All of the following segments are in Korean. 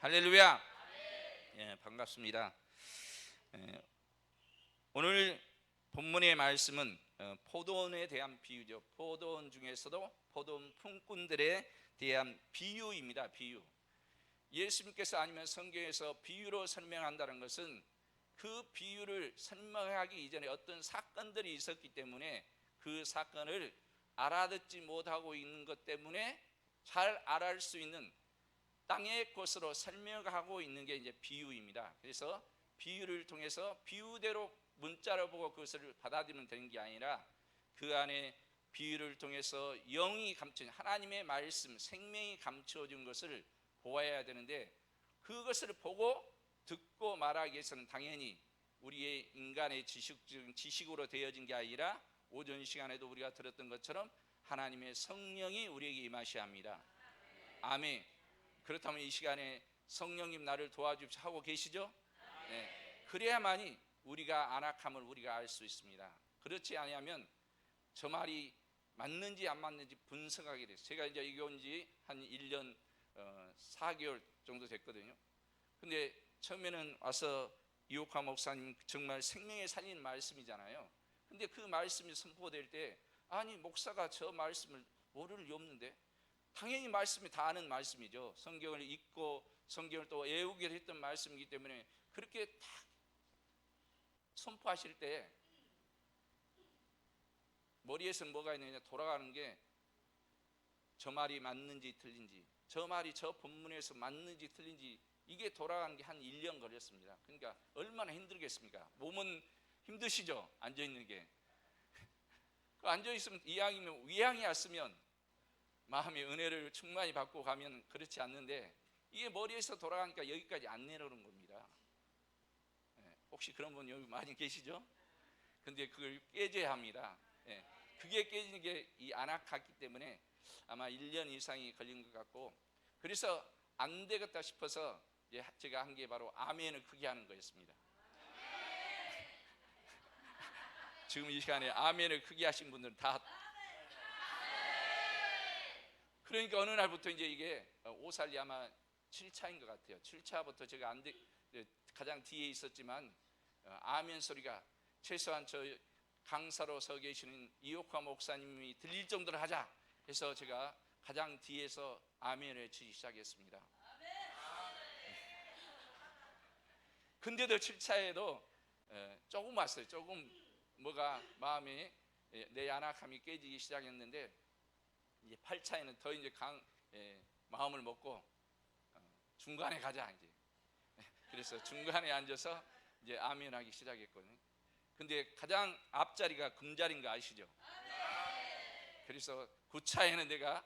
할렐루야. 예, 반갑습니다. 오늘 본문의 말씀은 포도원에 대한 비유죠. 포도원 중에서도 포도원 품꾼들에 대한 비유입니다. 비유. 예수님께서 아니면 성경에서 비유로 설명한다는 것은 그 비유를 설명하기 이전에 어떤 사건들이 있었기 때문에 그 사건을 알아듣지 못하고 있는 것 때문에 잘 알아할 수 있는 땅의 것으로 설명하고 있는 게 이제 비유입니다. 그래서 비유를 통해서 비유대로 문자로 보고 그것을 받아들이면 되는 게 아니라 그 안에 비유를 통해서 영이 감춰진 하나님의 말씀, 생명이 감춰진 것을 보아야 되는데, 그것을 보고 듣고 말하기 위해서는 당연히 우리의 인간의 지식으로 되어진 게 아니라 오전 시간에도 우리가 들었던 것처럼 하나님의 성령이 우리에게 임하셔야 합니다. 아멘. 그렇다면 이 시간에 성령님 나를 도와주십시오 하고 계시죠? 네. 그래야만이 우리가 안악함을 우리가 알 수 있습니다. 그렇지 않으면 저 말이 맞는지 안 맞는지 분석하게 돼요. 제가 이제 여기 온 지 한 1년 4개월 정도 됐거든요. 근데 처음에는 와서 이옥화 목사님 정말 생명에 살리는 말씀이잖아요. 근데 그 말씀이 선포될 때 아니 목사가 저 말씀을 모를 리 없는데, 당연히 말씀이 다 아는 말씀이죠. 성경을 읽고 성경을 또 외우기로 했던 말씀이기 때문에 그렇게 딱 선포하실 때 머리에서 뭐가 있느냐 돌아가는 게 저 말이 맞는지 틀린지, 저 말이 저 본문에서 맞는지 틀린지, 이게 돌아가는 게 한 1년 걸렸습니다. 그러니까 얼마나 힘들겠습니까? 몸은 힘드시죠? 앉아있는 게. 앉아있으면 이왕이면 위양이 왔으면 마음의 은혜를 충만히 받고 가면 그렇지 않는데 이게 머리에서 돌아가니까 여기까지 안 내려오는 겁니다. 혹시 그런 분 여기 많이 계시죠? 근데 그걸 깨져야 합니다. 그게 깨지는 게 이 안악하기 때문에 아마 1년 이상이 걸린 것 같고, 그래서 안 되겠다 싶어서 제가 한 게 바로 아멘을 크게 하는 거였습니다. 지금 이 시간에 아멘을 크게 하신 분들은 다, 그러니까 어느 날부터 이제 이게 오살리 아마 7차인 것 같아요. 7차부터 제가 가장 뒤에 있었지만 아멘 소리가 최소한 저 강사로 서 계시는 이옥화 목사님이 들릴 정도로 하자 해서 제가 가장 뒤에서 아멘을 외치기 시작했습니다. 근데도 7차에도 조금 왔어요. 조금 뭐가 마음에 내 안악함이 깨지기 시작했는데, 이제 8차에는 더 이제 마음을 먹고 중간에 가자 이제. 그래서 중간에 앉아서 이제 아멘하기 시작했거든요. 근데 가장 앞자리가 금자리인 거 아시죠? 그래서 9차에는 내가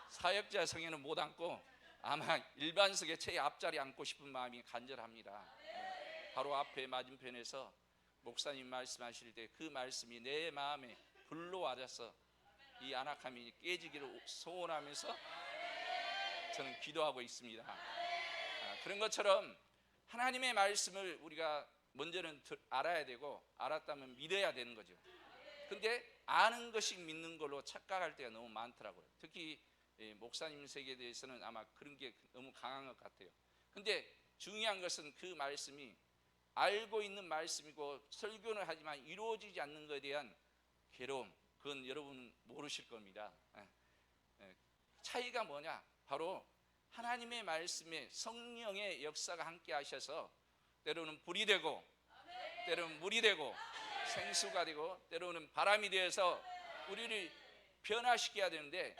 사역자 성에는 못 앉고 아마 일반석에 제일 앞자리 앉고 싶은 마음이 간절합니다. 바로 앞에 맞은편에서 목사님 말씀하실 때 그 말씀이 내 마음에 불로 와져서 이 안악함이 깨지기를 소원하면서 저는 기도하고 있습니다. 그런 것처럼 하나님의 말씀을 우리가 먼저는 알아야 되고, 알았다면 믿어야 되는 거죠. 근데 아는 것이 믿는 걸로 착각할 때가 너무 많더라고요. 특히 목사님 세계에 대해서는 아마 그런 게 너무 강한 것 같아요. 근데 중요한 것은 그 말씀이 알고 있는 말씀이고 설교는 하지만 이루어지지 않는 것에 대한 괴로움, 그건 여러분 모르실 겁니다. 차이가 뭐냐? 바로 하나님의 말씀에 성령의 역사가 함께 하셔서 때로는 불이 되고 때로는 물이 되고 생수가 되고 때로는 바람이 되어서 우리를 변화시켜야 되는데,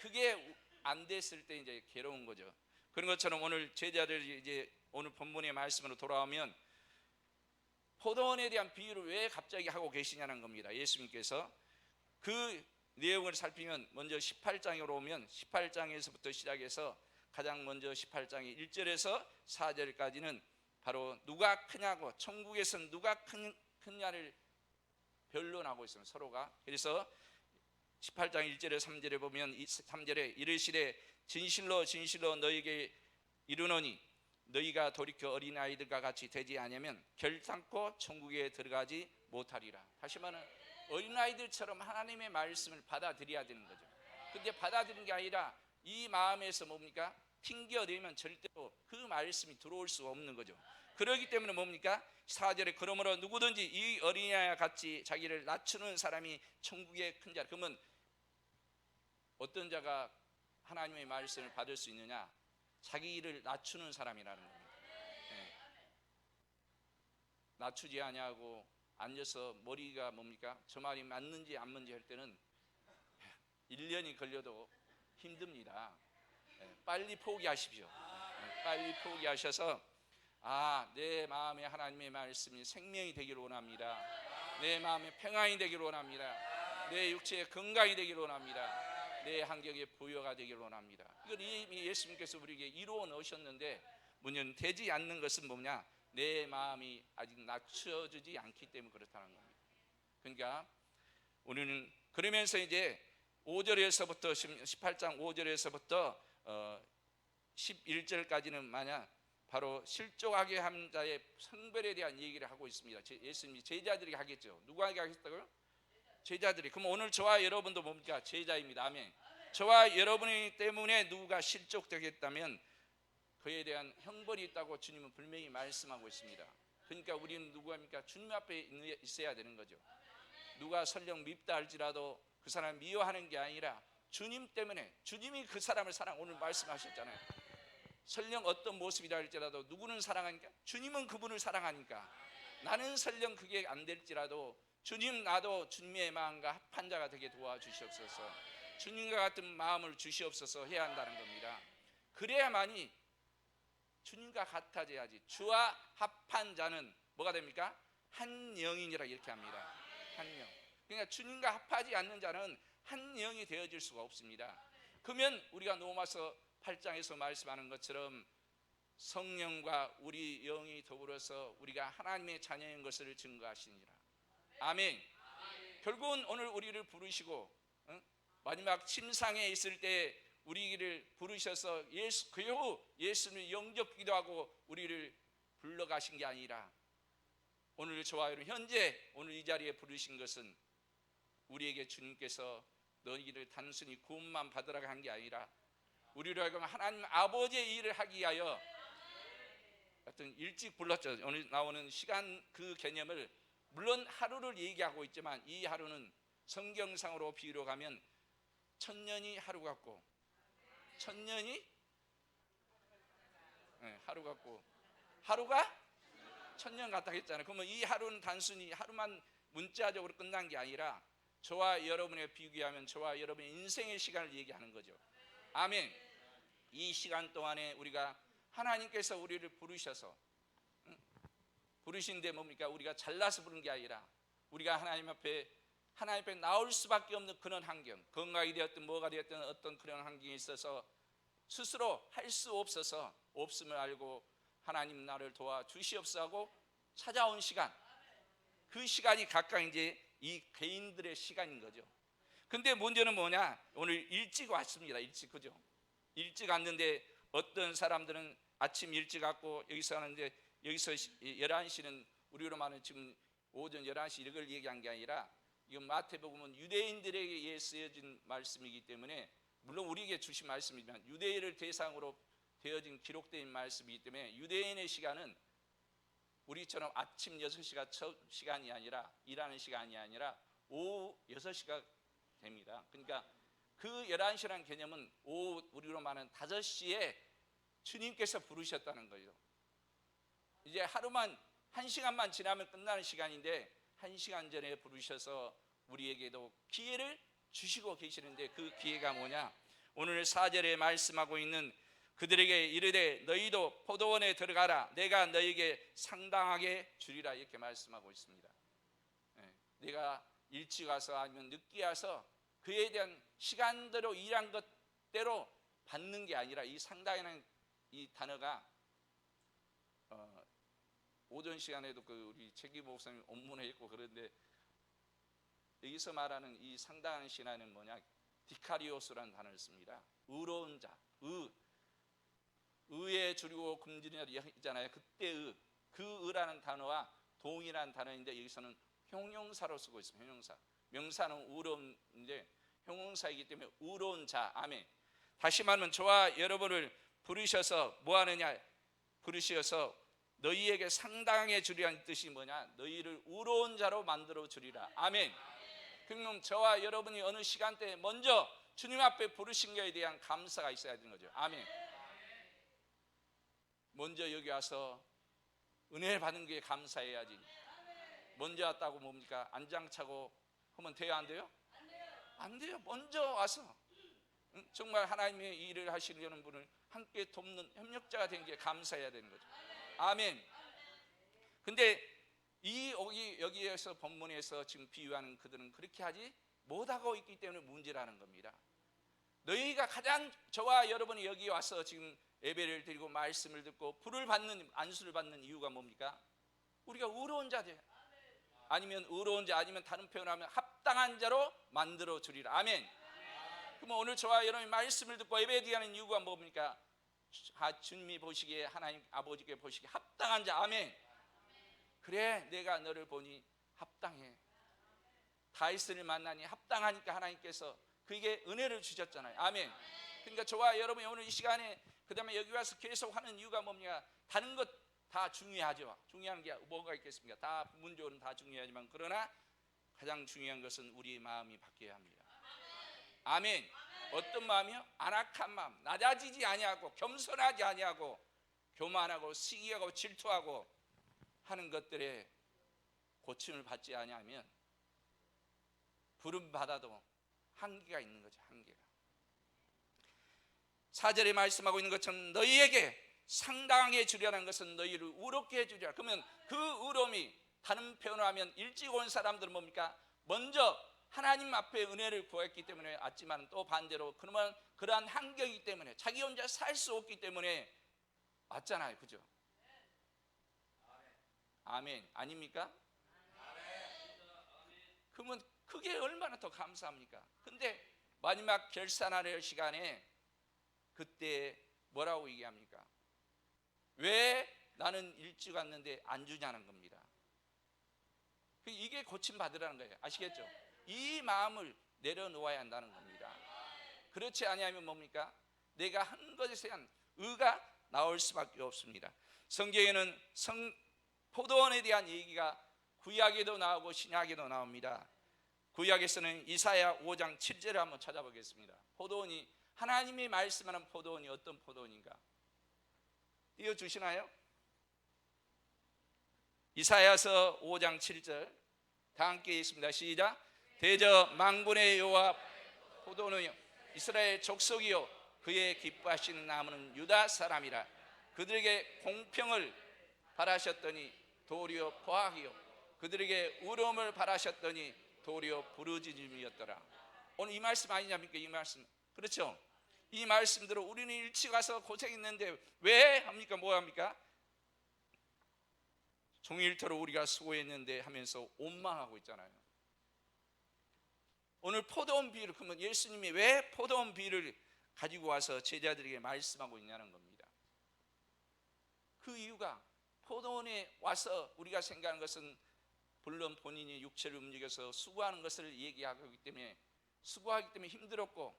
그게 안 됐을 때 이제 괴로운 거죠. 그런 것처럼 오늘 제자들 이제 오늘 본문의 말씀으로 돌아오면 포도원에 대한 비유를 왜 갑자기 하고 계시냐는 겁니다. 예수님께서 그 내용을 살피면 먼저 18장으로 오면 18장에서부터 시작해서 가장 먼저 18장의 1절에서 4절까지는 바로 누가 크냐고, 천국에서 누가 크냐를 변론하고 있습니다. 서로가. 그래서 18장 1절에 3절에 보면 3절에 이르시되 진실로 진실로 너희에게 이르노니 너희가 돌이켜 어린아이들과 같이 되지 않으면 결단코 천국에 들어가지 못하리라. 다시 말하면 어린아이들처럼 하나님의 말씀을 받아들여야 되는 거죠. 근데 받아들이는 게 아니라 이 마음에서 뭡니까? 튕겨내면 절대로 그 말씀이 들어올 수가 없는 거죠. 그렇기 때문에 뭡니까? 4절에 그러므로 누구든지 이 어린아이와 같이 자기를 낮추는 사람이 천국의 큰 자. 그러면 어떤 자가 하나님의 말씀을 받을 수 있느냐? 자기를 낮추는 사람이라는 겁니다. 네. 낮추지 아니하고 앉아서 머리가 뭡니까? 저 말이 맞는지 안 맞는지 할 때는 1년이 걸려도 힘듭니다. 네. 빨리 포기하십시오. 네. 빨리 포기하셔서 내 마음에 하나님의 말씀이 생명이 되기를 원합니다. 내 마음에 평안이 되기를 원합니다. 내 육체에 건강이 되기를 원합니다. 내 환경에 부여가 되기를 원합니다. 이건 이미 예수님께서 우리에게 이루어 놓으셨는데 문제는 되지 않는 것은 뭐냐? 내 마음이 아직 낮춰지지 않기 때문에 그렇다는 겁니다. 그러니까 우리는 그러면서 이제 5절에서부터 18장 5절에서부터 11절까지는 만약 바로 실족하게 한 자의 성별에 대한 얘기를 하고 있습니다. 예수님이 제자들이 하겠죠. 누구에게 하겠다고요? 제자들이. 그럼 오늘 저와 여러분도 뭡니까? 제자입니다. 아멘. 저와 여러분이 때문에 누구가 실족되겠다면 그에 대한 형벌이 있다고 주님은 분명히 말씀하고 있습니다. 그러니까 우리는 누구입니까? 주님 앞에 있어야 되는 거죠. 누가 설령 밉다 할지라도 그 사람을 미워하는 게 아니라 주님 때문에, 주님이 그 사람을 오늘 말씀하셨잖아요. 설령 어떤 모습이라 할지라도 누구는 사랑하니까? 주님은 그분을 사랑하니까. 나는 설령 그게 안 될지라도 주님, 나도 주님의 마음과 합한 자가 되게 도와주시옵소서. 주님과 같은 마음을 주시옵소서 해야 한다는 겁니다. 그래야만이 주님과 같아져야지. 주와 합한 자는 뭐가 됩니까? 한 영이니라 이렇게 합니다. 한 영. 그러니까 주님과 합하지 않는 자는 한 영이 되어질 수가 없습니다. 그러면 우리가 로마서 8장에서 말씀하는 것처럼 성령과 우리 영이 더불어서 우리가 하나님의 자녀인 것을 증거하시니라. 아멘. 결국은 오늘 우리를 부르시고 마지막 침상에 있을 때 우리를 부르셔서 겨우 예수님을 영접기도 하고 우리를 불러가신 게 아니라 오늘 저와 여러분 현재 오늘 이 자리에 부르신 것은 우리에게 주님께서 너희를 단순히 구원만 받으라고 한 게 아니라 우리로 하여금 하나님 아버지의 일을 하기 위하여 하여튼 일찍 불렀죠. 오늘 나오는 시간 그 개념을 물론 하루를 얘기하고 있지만 이 하루는 성경상으로 비유로 가면 천년이 하루 같고 천년이 하루 같고 하루가 천년 같다 했잖아요. 그러면 이 하루는 단순히 하루만 문자적으로 끝난 게 아니라 저와 여러분에 비교하면 저와 여러분의 인생의 시간을 얘기하는 거죠. 아멘. 이 시간 동안에 우리가 하나님께서 우리를 부르셔서 부르신데 뭡니까? 우리가 잘나서 부른 게 아니라 우리가 하나님 앞에 나올 수밖에 없는 그런 환경, 건강이 되었든 뭐가 되었든 어떤 그런 환경이 있어서 스스로 할 수 없어서 없음을 알고 하나님 나를 도와주시옵소서 하고 찾아온 시간, 그 시간이 각각 이제 이 개인들의 시간인 거죠. 근데 문제는 뭐냐? 오늘 일찍 왔습니다. 일찍, 그죠? 일찍 왔는데 어떤 사람들은 아침 일찍 왔고 여기서 하는데 여기서 11시는 우리로 말하면 지금 오전 11시 이걸 얘기한 게 아니라 이건 마태복음은 유대인들에게 쓰여진 말씀이기 때문에 물론 우리에게 주신 말씀이지만 유대인을 대상으로 되어진 기록된 말씀이기 때문에 유대인의 시간은 우리처럼 아침 6시가 첫 시간이 아니라 일하는 시간이 아니라 오후 6시가 됩니다. 그러니까 그 11시라는 개념은 오후 우리로 말하는 5시에 주님께서 부르셨다는 거죠. 이제 하루만 1시간만 지나면 끝나는 시간인데 1시간 전에 부르셔서 우리에게도 기회를 주시고 계시는데 그 기회가 뭐냐? 오늘 4절에 말씀하고 있는 그들에게 이르되 너희도 포도원에 들어가라 내가 너희에게 상당하게 주리라 이렇게 말씀하고 있습니다. 내가 일찍 와서 아니면 늦게 와서 그에 대한 시간대로 일한 것대로 받는 게 아니라 이 상당이라는 이 단어가 오전 시간에도 그 우리 최기 목사님 업문회 했고 그런데 여기서 말하는 이 상당한 신화는 뭐냐? 디카리오스라는 단어를 씁니다. 의로운 자, 의에 줄이고 굶주리냐 있잖아요. 그때 그 의라는 단어와 동일한 단어인데 여기서는 형용사로 쓰고 있습니다. 형용사. 명사는 의로운데 형용사이기 때문에 의로운 자. 아멘. 다시 말하면 저와 여러분을 부르셔서 뭐 하느냐? 부르셔서 너희에게 상당해 주리라는 뜻이 뭐냐? 너희를 의로운 자로 만들어 주리라. 아멘. 그럼 저와 여러분이 어느 시간대에 먼저 주님 앞에 부르신 것에 대한 감사가 있어야 되는 거죠. 아멘. 먼저 여기 와서 은혜를 받은 게 감사해야지. 먼저 왔다고 뭡니까? 안장차고 하면 돼요, 안 돼요? 안 돼요. 먼저 와서 정말 하나님의 일을 하시려는 분을 함께 돕는 협력자가 된 게 감사해야 되는 거죠. 아멘. 근데 여기에서 본문에서 지금 비유하는 그들은 그렇게 하지 못하고 있기 때문에 문제라는 겁니다. 너희가 가장, 저와 여러분이 여기 와서 지금 예배를 드리고 말씀을 듣고 불을 받는, 안수를 받는 이유가 뭡니까? 우리가 의로운 자들, 아니면 의로운 자, 아니면 다른 표현하면 합당한 자로 만들어 주리라. 아멘. 그럼 오늘 저와 여러분이 말씀을 듣고 예배 드리는 이유가 뭡니까? 주님이 보시기에, 하나님 아버지께 보시기에 합당한 자. 아멘. 그래, 내가 너를 보니 합당해. 다윗을 만나니 합당하니까 하나님께서 그에게 은혜를 주셨잖아요. 아멘. 그러니까 저와 여러분이 오늘 이 시간에 그 다음에 여기 와서 계속 하는 이유가 뭡니까? 다른 것 다 중요하죠. 중요한 게 뭐가 있겠습니까? 다 부분적으로는 다 중요하지만, 그러나 가장 중요한 것은 우리의 마음이 바뀌어야 합니다. 아멘. 어떤 마음이요? 안악한 마음, 낮아지지 아니하고 겸손하지 아니하고 교만하고 시기하고 질투하고 하는 것들에 고침을 받지 아니하면 부름 받아도 한계가 있는 거죠. 한계가. 4절에 말씀하고 있는 것처럼 너희에게 상당해 주려는 것은 너희를 의롭게 해주리라. 그러면 그 의로움이 다른 표현을 하면 일찍 온 사람들은 뭡니까? 먼저 하나님 앞에 은혜를 구했기 때문에 왔지만, 또 반대로 그러면 그러한 환경이기 때문에 자기 혼자 살 수 없기 때문에 왔잖아요. 그죠? 아멘. 아닙니까? 그러면 그게 얼마나 더 감사합니까? 근데 마지막 결산할 시간에 그때 뭐라고 얘기합니까? 왜 나는 일찍 왔는데 안 주냐는 겁니다. 이게 고침받으라는 거예요. 아시겠죠? 이 마음을 내려놓아야 한다는 겁니다. 그렇지 아니하면 뭡니까? 내가 한 것에 대한 의가 나올 수밖에 없습니다. 성경에는 포도원에 대한 얘기가 구약에도 나오고 신약에도 나옵니다. 구약에서는 이사야 5장 7절을 한번 찾아보겠습니다. 포도원이, 하나님이 말씀하는 포도원이 어떤 포도원인가? 띄워주시나요? 이사야서 5장 7절 다 함께 읽습니다. 시작. 대저 만군의 여호와 포도원이요 이스라엘 족속이요 그의 기뻐하시는 나무는 유다 사람이라. 그들에게 공평을 바라셨더니 도리어 포악이요 그들에게 의로움을 바라셨더니 도리어 부르짖음이었더라. 오늘 이 말씀 아니냐입니까? 이 말씀. 그렇죠? 이 말씀대로 우리는 일찍 와서 고생했는데 왜 합니까? 뭐 합니까? 종일토록 우리가 수고했는데 하면서 원망하고 있잖아요. 오늘 포도원 비유를, 그러면 예수님이 왜 포도원 비유를 가지고 와서 제자들에게 말씀하고 있냐는 겁니다. 그 이유가 포도원에 와서 우리가 생각하는 것은 물론 본인이 육체를 움직여서 수고하는 것을 얘기하기 때문에, 수고하기 때문에 힘들었고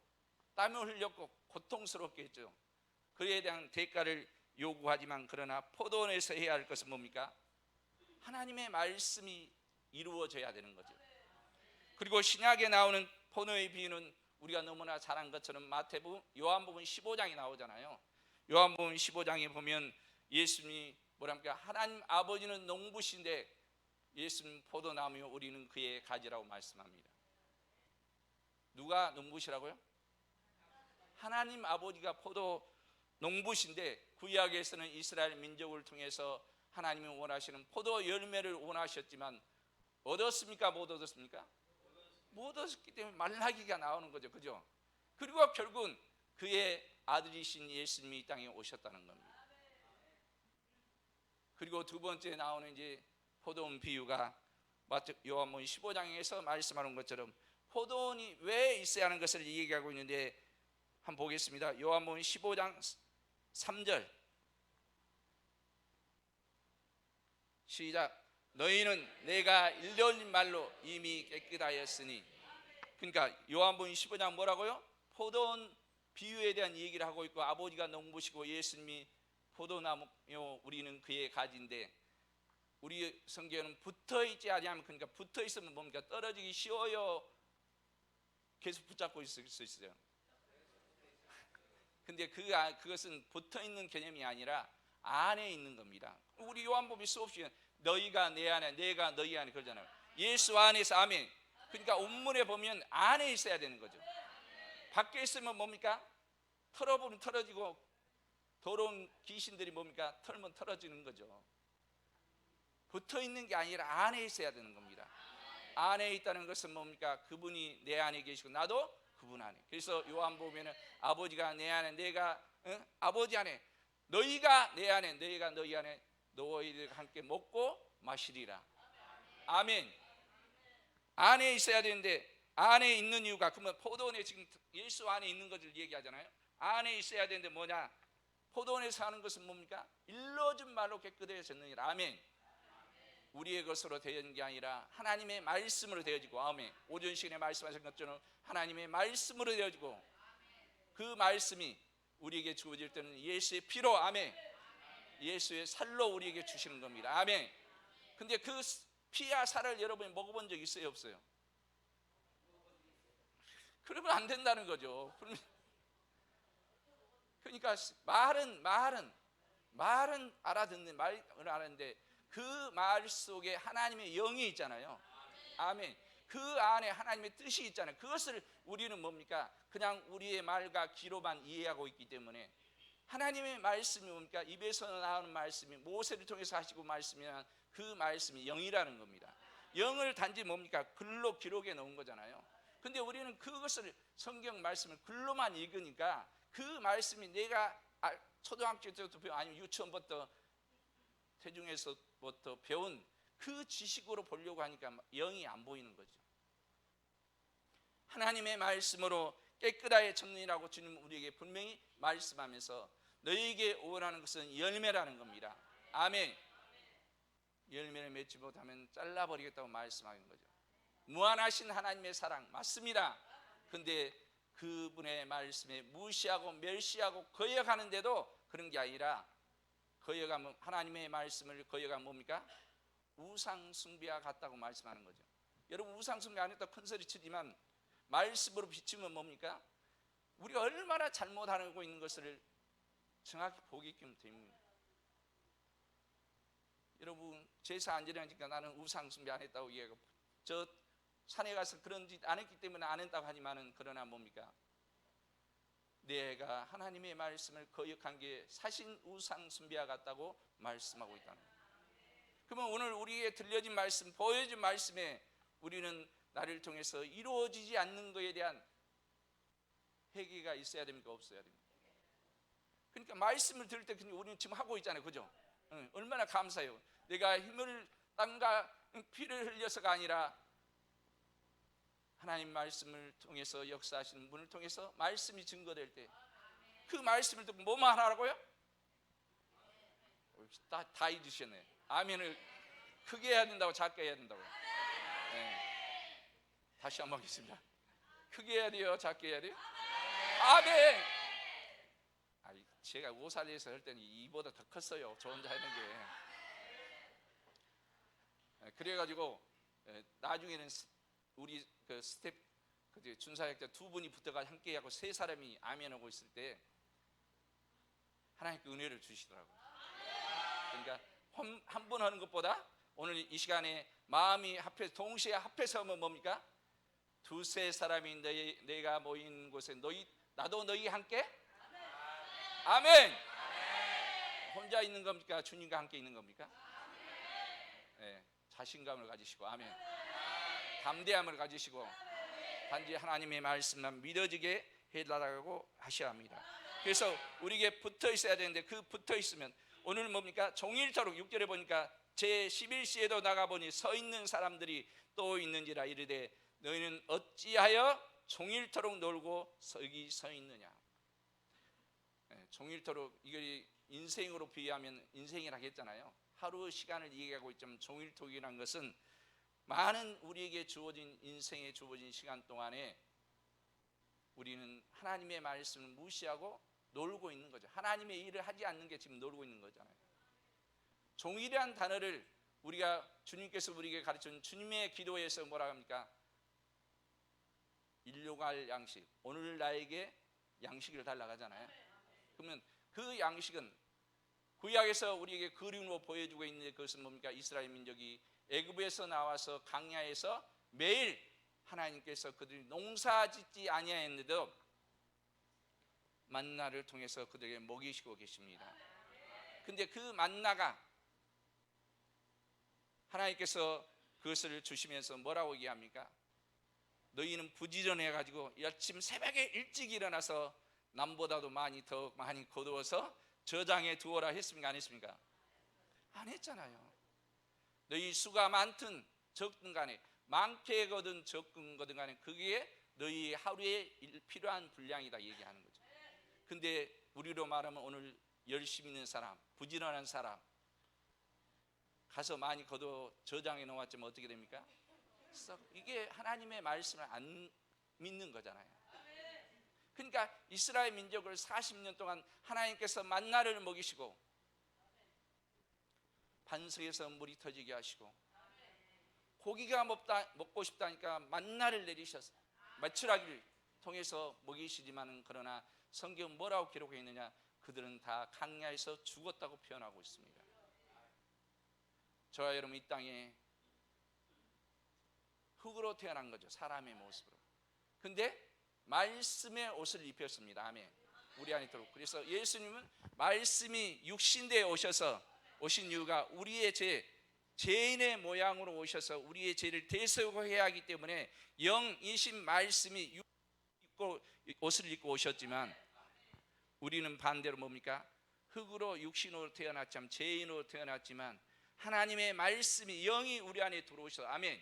땀을 흘렸고 고통스럽게 했죠. 그에 대한 대가를 요구하지만, 그러나 포도원에서 해야 할 것은 뭡니까? 하나님의 말씀이 이루어져야 되는 거죠. 그리고 신약에 나오는 포도의 비유는 우리가 너무나 잘 안 것처럼 요한복음 15장이 나오잖아요. 요한복음 15장에 보면 예수님이 뭐랍니까? 하나님 아버지는 농부신데 예수님 포도나무요 우리는 그의 가지라고 말씀합니다. 누가 농부시라고요? 하나님 아버지가 포도 농부신데, 구약에서는 이스라엘 민족을 통해서 하나님이 원하시는 포도 열매를 원하셨지만 얻었습니까? 못 얻었습니까? 못 얻었기 때문에 말라기가 나오는 거죠. 그죠? 그리고 결국은 그의 아들이신 예수님이 이 땅에 오셨다는 겁니다. 그리고 두 번째 나오는 이제 포도원 비유가 요한복음 15장에서 말씀하는 것처럼 포도원이 왜 있어야 하는 것을 얘기하고 있는데, 한번 보겠습니다. 요한복음 15장 3절 시작. 너희는 내가 일러진 말로 이미 깨끗하였으니. 그러니까 요한복음 15장 뭐라고요? 포도원 비유에 대한 얘기를 하고 있고, 아버지가 농부시고 예수님이 포도나무요 우리는 그의 가지인데, 우리 성경은 붙어있지 아니하면, 그러니까 붙어있으면 뭡니까? 떨어지기 쉬워요, 계속 붙잡고 있을 수 있어요? 근데 그것은 붙어있는 개념이 아니라 안에 있는 겁니다. 우리 요한복음이 수없이 너희가 내 안에 내가 너희 안에 그러잖아요. 예수 안에서. 아멘. 그러니까 온문에 보면 안에 있어야 되는 거죠. 밖에 있으면 뭡니까? 털어보면 털어지고, 더러운 귀신들이 뭡니까? 털면 털어지는 거죠. 붙어있는 게 아니라 안에 있어야 되는 겁니다. 안에 있다는 것은 뭡니까? 그분이 내 안에 계시고 나도 그분 안에. 그래서 요한복음에는 아버지가 내 안에, 내가 아버지 안에, 너희가 내 안에, 너희가 너희 안에, 너희들과 함께 먹고 마시리라. 아멘. 안에 있어야 되는데, 안에 있는 이유가, 그러면 포도원에 지금 예수 안에 있는 것을 얘기하잖아요. 안에 있어야 되는데 뭐냐? 포도원에 사는 것은 뭡니까? 일러준 말로 깨끗해졌느니라. 아멘. 우리의 것으로 되어진 게 아니라 하나님의 말씀으로 되어지고, 아멘. 오전 시간에 말씀하신 것처럼 하나님의 말씀으로 되어지고, 그 말씀이 우리에게 주어질 때는 예수의 피로, 아멘, 예수의 살로 우리에게 주시는 겁니다. 아멘. 근데 그 피와 살을 여러분이 먹어본 적 있어요, 없어요? 그러면 안 된다는 거죠. 그러니까 말은 알아듣는, 말을 알았는데 그 말 속에 하나님의 영이 있잖아요. 아멘. 그 안에 하나님의 뜻이 있잖아요. 그것을 우리는 뭡니까? 그냥 우리의 말과 귀로만 이해하고 있기 때문에, 하나님의 말씀이 뭡니까? 입에서 나오는 말씀이 모세를 통해서 하시고 말씀이란 그 말씀이 영이라는 겁니다. 영을 단지 뭡니까? 글로 기록해 놓은 거잖아요. 근데 우리는 그것을, 성경 말씀을 글로만 읽으니까 그 말씀이 내가 초등학교 때부터 배운, 아니면 유치원부터 태중에서부터 배운 그 지식으로 보려고 하니까 영이 안 보이는 거죠. 하나님의 말씀으로 깨끗하게 정리라고 주님 우리에게 분명히 말씀하면서, 너희에게 원하는 것은 열매라는 겁니다. 아멘. 열매를 맺지 못하면 잘라버리겠다고 말씀하는 거죠. 무한하신 하나님의 사랑 맞습니다. 근데 그분의 말씀에 무시하고 멸시하고 거역하는데도 그런 게 아니라, 거역하면, 하나님의 말씀을 거역하면 뭡니까? 우상 숭배와 같다고 말씀하는 거죠. 여러분, 우상 숭배 안 했다고 큰 소리 치지만 말씀으로 비추면 뭡니까? 우리가 얼마나 잘못하고 있는 것을 정확히 보게끔 됩니다. 여러분, 제사 안 지내니까 나는 우상 숭배 안 했다고 얘기하고, 저 산에 가서 그런 짓 안 했기 때문에 안 했다고 하지만은, 그러나 뭡니까? 내가 하나님의 말씀을 거역한 게 사신 우상 숭배와 같다고 말씀하고 있다는 거예요. 그러면 오늘 우리에게 들려진 말씀, 보여진 말씀에 우리는 나를 통해서 이루어지지 않는 것에 대한 회개가 있어야 됩니까? 없어야 됩니까? 그러니까 말씀을 들을 때 우리는 지금 하고 있잖아요, 그죠? 얼마나 감사해요. 내가 힘을 땀과 피를 흘려서가 아니라 하나님 말씀을 통해서 역사하시는 분을 통해서 말씀이 증거될 때, 그 말씀을 듣고 뭐만 하라고요? 다 잊으셨네. 아멘을 크게 해야 된다고 작게 해야 된다고? 네. 다시 한번 하겠습니다. 크게 해야 돼요, 작게 해야 돼요? 아멘. 제가 오살리에서 할 때는 이보다 더 컸어요, 저 혼자 하는 게. 그래가지고 나중에는 우리 그 스텝 준사역 때 두 분이 붙어가 함께 하고 세 사람이 아멘하고 있을 때 하나님께 은혜를 주시더라고요. 그러니까 한 번 하는 것보다 오늘 이 시간에 마음이 합해서, 동시에 합해서 하면 뭡니까? 두세 사람이 내가 모인 곳에 나도 너희 함께? 아멘. 혼자 있는 겁니까? 주님과 함께 있는 겁니까? 네, 자신감을 가지시고, 아멘, 담대함을 가지시고, 단지 하나님의 말씀만 믿어지게 해달라고 하셔야 합니다. 그래서 우리에게 붙어 있어야 되는데, 그 붙어 있으면 오늘 뭡니까? 종일토록 6절에 보니까 제11시에도 나가보니 서 있는 사람들이 또 있는지라 이르되 너희는 어찌하여 종일토록 놀고 여기 서 있느냐. 종일토록, 이걸 인생으로 비유하면 인생이라고 했잖아요. 하루 시간을 얘기하고 있지만 종일토록이라는 것은 많은 우리에게 주어진 인생에 주어진 시간 동안에 우리는 하나님의 말씀을 무시하고 놀고 있는 거죠. 하나님의 일을 하지 않는 게 지금 놀고 있는 거잖아요. 종이라는 단어를 우리가 주님께서 우리에게 가르쳐준 주님의 기도에서 뭐라 합니까? 일용할 양식, 오늘 나에게 양식을 달라고 하잖아요. 그러면 그 양식은 구약에서 우리에게 그림으로 보여주고 있는 그것은 뭡니까? 이스라엘 민족이 애굽에서 나와서 광야에서 매일 하나님께서 그들이 농사짓지 아니하였는데도 만나를 통해서 그들에게 먹이시고 계십니다. 근데 그 만나가 하나님께서 그것을 주시면서 뭐라고 얘기합니까? 너희는 부지런해 가지고 아침 새벽에 일찍 일어나서 남보다도 더 많이 거두어서 저장해 두어라 했습니까? 안 했습니까? 안 했잖아요. 너희 수가 많든 적든 간에 많게 거든 적든 거든 간에 그게 너희 하루에 필요한 분량이다 얘기하는 거죠. 근데 우리로 말하면 오늘 열심히 있는 사람, 부지런한 사람 가서 많이 거둬 저장해 놓았지만 어떻게 됩니까? 이게 하나님의 말씀을 안 믿는 거잖아요. 그러니까 이스라엘 민족을 40년 동안 하나님께서 만나를 먹이시고 반석에서 물이 터지게 하시고 고기가 먹고 싶다니까 만나를 내리셔서 메추라기를 통해서 먹이시지만 그러나 성경은 뭐라고 기록해 있느냐? 그들은 다 광야에서 죽었다고 표현하고 있습니다. 저와 여러분 이 땅에 흙으로 태어난 거죠. 사람의 모습으로. 근데 말씀의 옷을 입혔습니다. 아멘. 우리 안에 들어오고. 그래서 예수님은 말씀이 육신대에 오신 이유가 우리의 죄인의 모양으로 오셔서 우리의 죄를 대속해야 하기 때문에 영이신 말씀이 옷을 입고 오셨지만 우리는 반대로 뭡니까? 흙으로 육신으로 태어났지만 죄인으로 태어났지만 하나님의 말씀이 영이 우리 안에 들어오셔서 아멘.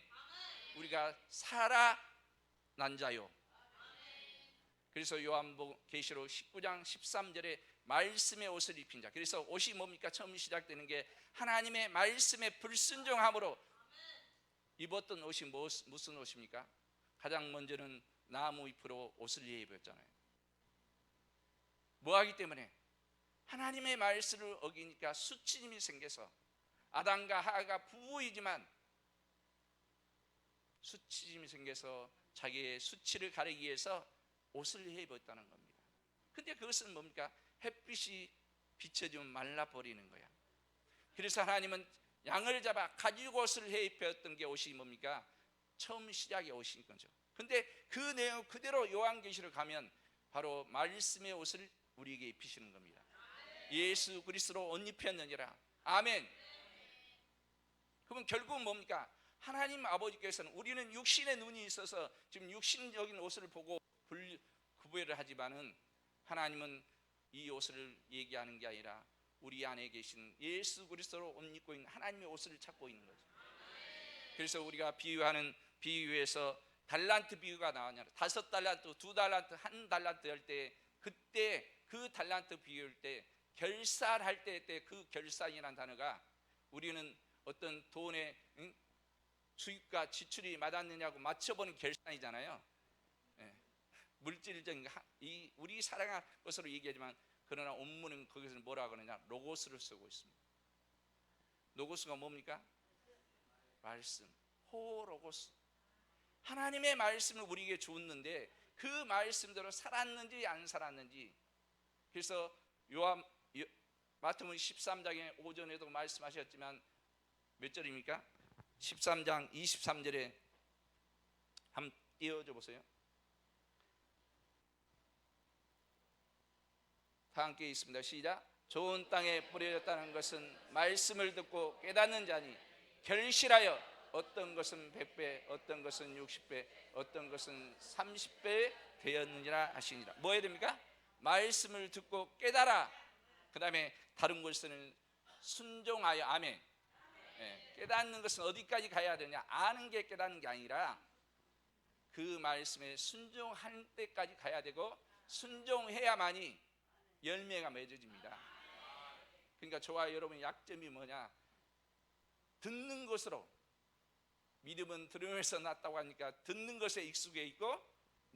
우리가 살아난 자요. 그래서 요한계시록 19장 13절에 말씀의 옷을 입힌 자. 그래서 옷이 뭡니까? 처음 시작되는 게 하나님의 말씀에 불순종함으로 입었던 옷이 무슨 옷입니까? 가장 먼저는 나무 잎으로 옷을 입었잖아요. 뭐 하기 때문에? 하나님의 말씀을 어기니까 수치심이 생겨서 아담과 하와가 부부이지만 수치심이 생겨서 자기의 수치를 가리기 위해서 옷을 입었다는 겁니다. 근데 그것은 뭡니까? 햇빛이 비춰지면 말라버리는 거야. 그래서 하나님은 양을 잡아 가죽옷을 입혔던 게 옷이 뭡니까? 처음 시작의 옷인 거죠. 근데 그 내용 그대로 요한계시록 가면 바로 말씀의 옷을 우리에게 입히시는 겁니다. 예수 그리스도로 옷 입혔느니라. 아멘. 그러면 결국은 뭡니까? 하나님 아버지께서는 우리는 육신의 눈이 있어서 지금 육신적인 옷을 보고 구별을 하지만은 하나님은 이 옷을 얘기하는 게 아니라 우리 안에 계신 예수 그리스도로 옷 입고 있는 하나님의 옷을 찾고 있는 거죠. 그래서 우리가 비유하는 비유에서 달란트 비유가 나왔냐? 5달란트, 2달란트, 1달란트 할 때 그때 그 달란트 비유할 때 결산할 때 그 결산이라는 단어가 우리는 어떤 돈의 수입과 지출이 맞았느냐고 맞춰보는 결산이잖아요. 예. 물질적인 우리 살아갈 것으로 얘기하지만 그러나 원문은 거기서 뭐라고 하느냐? 로고스를 쓰고 있습니다. 로고스가 뭡니까? 말씀, 호로고스. 하나님의 말씀을 우리에게 주었는데 그 말씀대로 살았는지 안 살았는지. 그래서 마태복음 13장에 오전에도 말씀하셨지만 몇 절입니까? 13장 23절에 한번 띄워줘 보세요. 다 함께 있습니다. 시작. 좋은 땅에 뿌려졌다는 것은 말씀을 듣고 깨닫는 자니 결실하여 어떤 것은 100배, 어떤 것은 60배, 어떤 것은 30배 되었느니라 하시니라. 뭐 해야 됩니까? 말씀을 듣고 깨달아. 그 다음에 다른 것은 순종하여. 아멘. 예, 깨닫는 것은 어디까지 가야 되냐? 아는 게 깨닫는 게 아니라 그 말씀에 순종할 때까지 가야 되고 순종해야만이 열매가 맺어집니다. 그러니까 저와 여러분의 약점이 뭐냐? 듣는 것으로. 믿음은 들음에서 났다고 하니까 듣는 것에 익숙해 있고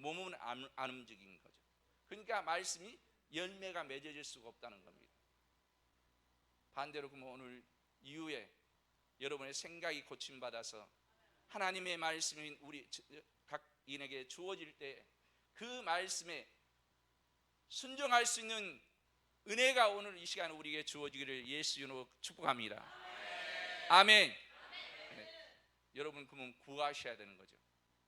몸은 안 움직인 거죠. 그러니까 말씀이 열매가 맺어질 수가 없다는 겁니다. 반대로 그러면 오늘 이후에 여러분의 생각이 고침받아서 하나님의 말씀이 우리 각인에게 주어질 때 그 말씀에 순종할 수 있는 은혜가 오늘 이 시간 우리에게 주어지기를 예수 이름으로 축복합니다. 아멘. 네. 여러분 그러면 구하셔야 되는 거죠.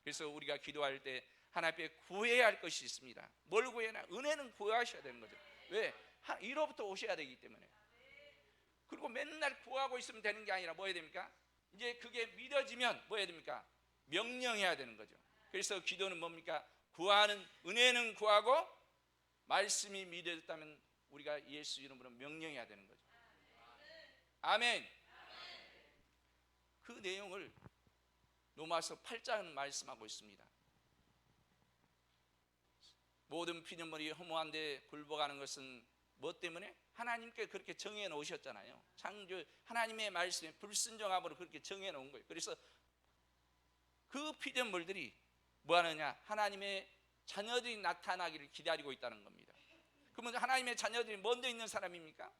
그래서 우리가 기도할 때 하나님 앞에 구해야 할 것이 있습니다. 뭘 구해나? 은혜는 구하셔야 되는 거죠. 왜? 이로부터 오셔야 되기 때문에. 그리고 맨날 구하고 있으면 되는 게 아니라 뭐 해야 됩니까? 이제 그게 믿어지면 뭐 해야 됩니까? 명령해야 되는 거죠. 그래서 기도는 뭡니까? 구하는, 은혜는 구하고 말씀이 믿어졌다면 우리가 예수 이름으로 명령해야 되는 거죠. 아멘. 그 내용을 로마서 8장은 말씀하고 있습니다. 모든 피조물이 허무한데 굴복하는 것은 뭐 때문에? 하나님께 그렇게 정해 놓으셨잖아요. 창조 하나님의 말씀에 불순종함으로 그렇게 정해 놓은 거예요. 그래서 그 피조물들이 뭐 하느냐? 하나님의 자녀들이 나타나기를 기다리고 있다는 겁니다. 그러면 하나님의 자녀들이 먼저 있는 사람입니까?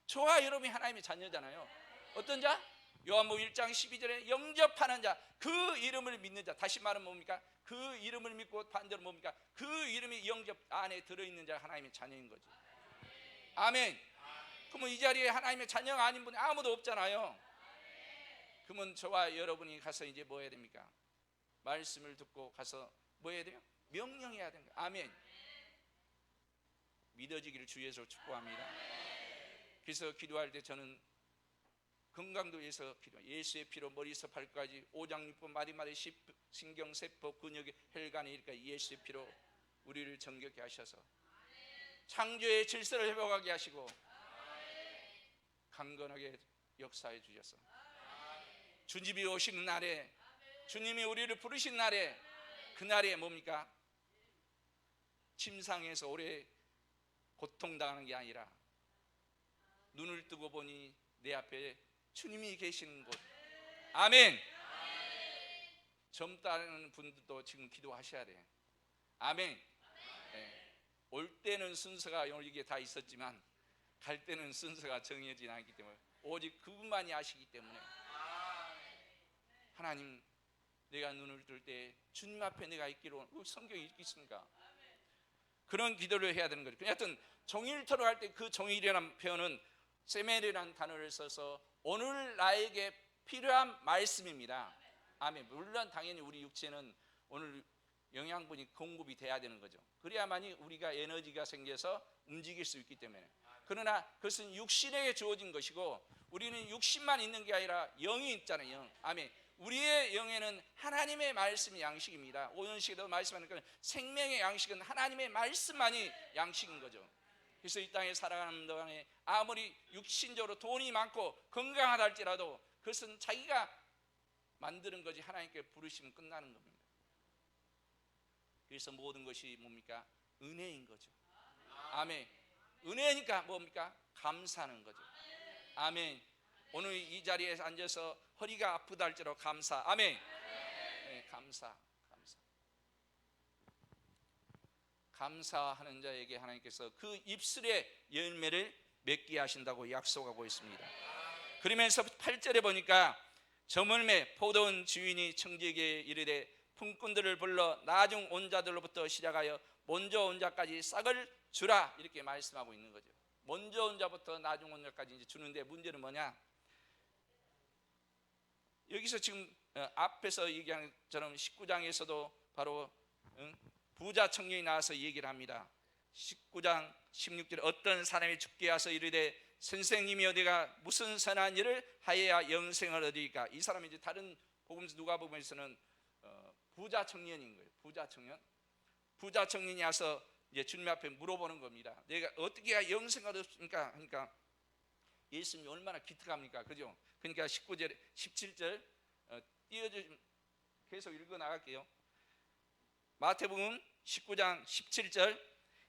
저와 여러분이 하나님의 자녀잖아요. 어떤 자? 요한복음 1장 12절에 영접하는 자, 그 이름을 믿는 자. 다시 말하면 뭡니까? 그 이름을 믿고 반대로 뭡니까? 그 이름이 영접 안에 들어있는 자가 하나님의 자녀인 거죠. 아멘. 그러면 이 자리에 하나님의 자녀가 아닌 분이 아무도 없잖아요. 그러면 저와 여러분이 가서 이제 뭐 해야 됩니까? 말씀을 듣고 가서 뭐 해야 돼요? 명령해야 되는 거예요. 아멘. 믿어지기를 주 예수로 축복합니다. 그래서 기도할 때 저는 건강도에서 기도, 예수의 피로 머리에서 발까지 오장육부 마디마디 신경 세포 근육의 혈관에 이르까지 예수의 피로 우리를 정결케 하셔서 창조의 질서를 회복하게 하시고 강건하게 역사해 주셔서 주님이 오시는 날에, 주님이 우리를 부르신 날에, 그날에 뭡니까? 침상에서 오래 고통당하는 게 아니라 눈을 뜨고 보니 내 앞에 주님이 계시는 곳. 아멘. 젊다는 분들도 지금 기도하셔야 돼. 아멘. 네. 올 때는 순서가 이게 다 있었지만 갈 때는 순서가 정해지지 않기 때문에 오직 그분만이 아시기 때문에 하나님, 내가 눈을 뜰 때 주님 앞에 내가 있기로, 성경에 있겠습니까? 그런 기도를 해야 되는 거죠. 하여튼 종일토록 할 때 그 종일이라는 표현은 세멜이라는 단어를 써서 오늘 나에게 필요한 말씀입니다. 아멘. 물론 당연히 우리 육체는 오늘 영양분이 공급이 돼야 되는 거죠. 그래야만이 우리가 에너지가 생겨서 움직일 수 있기 때문에. 그러나 그것은 육신에게 주어진 것이고 우리는 육신만 있는 게 아니라 영이 있잖아요. 영. 아멘. 우리의 영에는 하나님의 말씀이 양식입니다. 오연식에도 말씀하는 건 생명의 양식은 하나님의 말씀만이 양식인 거죠. 그래서 이 땅에 살아가는 동안에 아무리 육신적으로 돈이 많고 건강하다 할지라도 그것은 자기가 만드는 거지 하나님께 부르시면 끝나는 겁니다. 그래서 모든 것이 뭡니까? 은혜인 거죠. 아멘. 은혜니까 뭡니까? 감사하는 거죠. 아멘. 오늘 이 자리에 앉아서 허리가 아프다 할지라도 감사. 아멘. 네, 감사. 감사하는 자에게 하나님께서 그 입술의 열매를 맺게 하신다고 약속하고 있습니다. 그러면서 8절에 보니까 저물매 포도원 주인이 청지에게 이르되 품꾼들을 불러 나중 온 자들로부터 시작하여 먼저 온 자까지 싹을 주라, 이렇게 말씀하고 있는 거죠. 먼저 온 자부터 나중 온 자까지 이제 주는데 문제는 뭐냐? 여기서 지금 앞에서 얘기한 것처럼 19장에서도 바로 부자 청년이 나와서 얘기를 합니다. 19장 16절에 어떤 사람이 죽게 와서 이르되 선생님이여 내가 무슨 선한 일을 하여야 영생을 얻으리까? 이 사람이 이제 다른 복음서 누가복음에서는 부자 청년인 거예요. 부자 청년이 와서 이제 주님 앞에 물어보는 겁니다. 내가 어떻게 해야 영생을 얻습니까? 하니까 예수님이 얼마나 기특합니까? 그죠? 그러니까 19절, 17절 띄워주시면 계속 읽어 나갈게요. 마태복음 19장 17절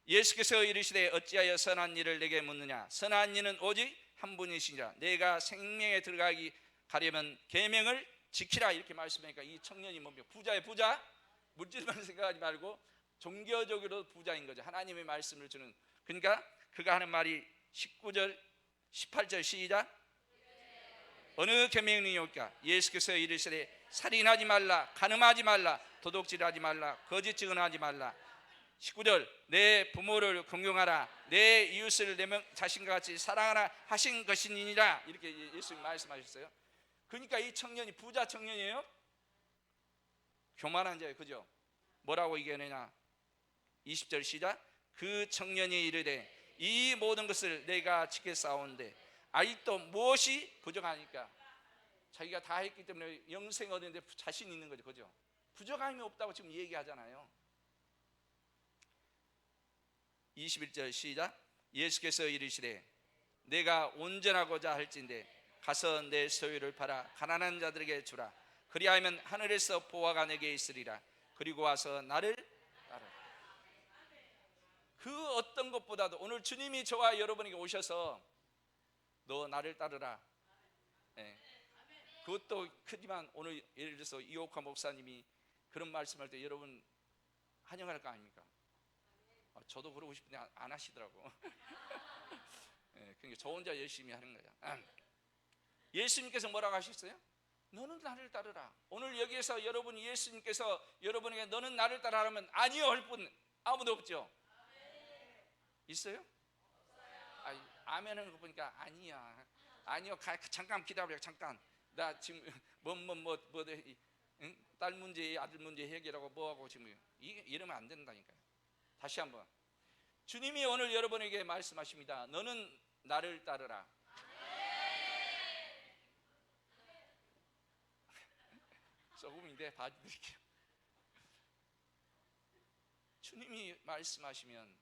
예수께서 이르시되 어찌하여 선한 일을 내게 묻느냐? 선한 일은 오직 한 분이시니라. 내가 생명에 들어가기 가려면 계명을 지키라, 이렇게 말씀하니까 이 청년이 뭡니까? 부자의 부자? 물질만 생각하지 말고 종교적으로 부자인 거죠. 하나님의 말씀을 주는. 그러니까 그가 하는 말이 19절 18절 시작. 어느 계명이 옳까? 예수께서 이르시되 살인하지 말라, 간음하지 말라, 도둑질하지 말라, 거짓 증언하지 말라. 19절 내 부모를 공경하라, 내 이웃을 내 자신과 같이 사랑하라 하신 것이니라. 이렇게 예수님 말씀하셨어요. 그러니까 이 청년이 부자 청년이에요. 교만한 자예요. 그죠? 뭐라고 얘기하느냐? 20절 시작. 그 청년이 이르되 이 모든 것을 내가 지켰사온데 아직도 무엇이 부족하니까? 자기가 다 했기 때문에 영생 얻는데 자신 있는 거죠. 그죠? 부족함이 없다고 지금 얘기하잖아요. 21절 시작. 예수께서 이르시되 내가 온전하고자 할진대 가서 내 소유를 팔아 가난한 자들에게 주라. 그리하면 하늘에서 보화가 내게 있으리라. 그리고 와서 나를 따르라. 그 어떤 것보다도 오늘 주님이 저와 여러분에게 오셔서 너 나를 따르라. 네. 그것도 크지만 오늘 예를 들어서 이옥화 목사님이 그런 말씀할 때 여러분 환영할 거 아닙니까? 저도 그러고 싶은데 안 하시더라고. 네, 그러니까 저 혼자 열심히 하는 거야. 예수님께서 뭐라고 하셨어요? 너는 나를 따르라. 오늘 여기에서 여러분이 예수님께서 여러분에게 너는 나를 따르라 하면 아니요 할 분 아무도 없죠? 있어요? 아멘은 거 보니까 아니야. 아니요, 잠깐 기다려. 잠깐. 나 지금 딸 문제, 아들 문제 해결하고 뭐하고 지금 이러면 안 된다니까요. 다시 한번. 주님이 오늘 여러분에게 말씀하십니다. 너는 나를 따르라. 조금인데 봐드릴게요. 주님이 말씀하시면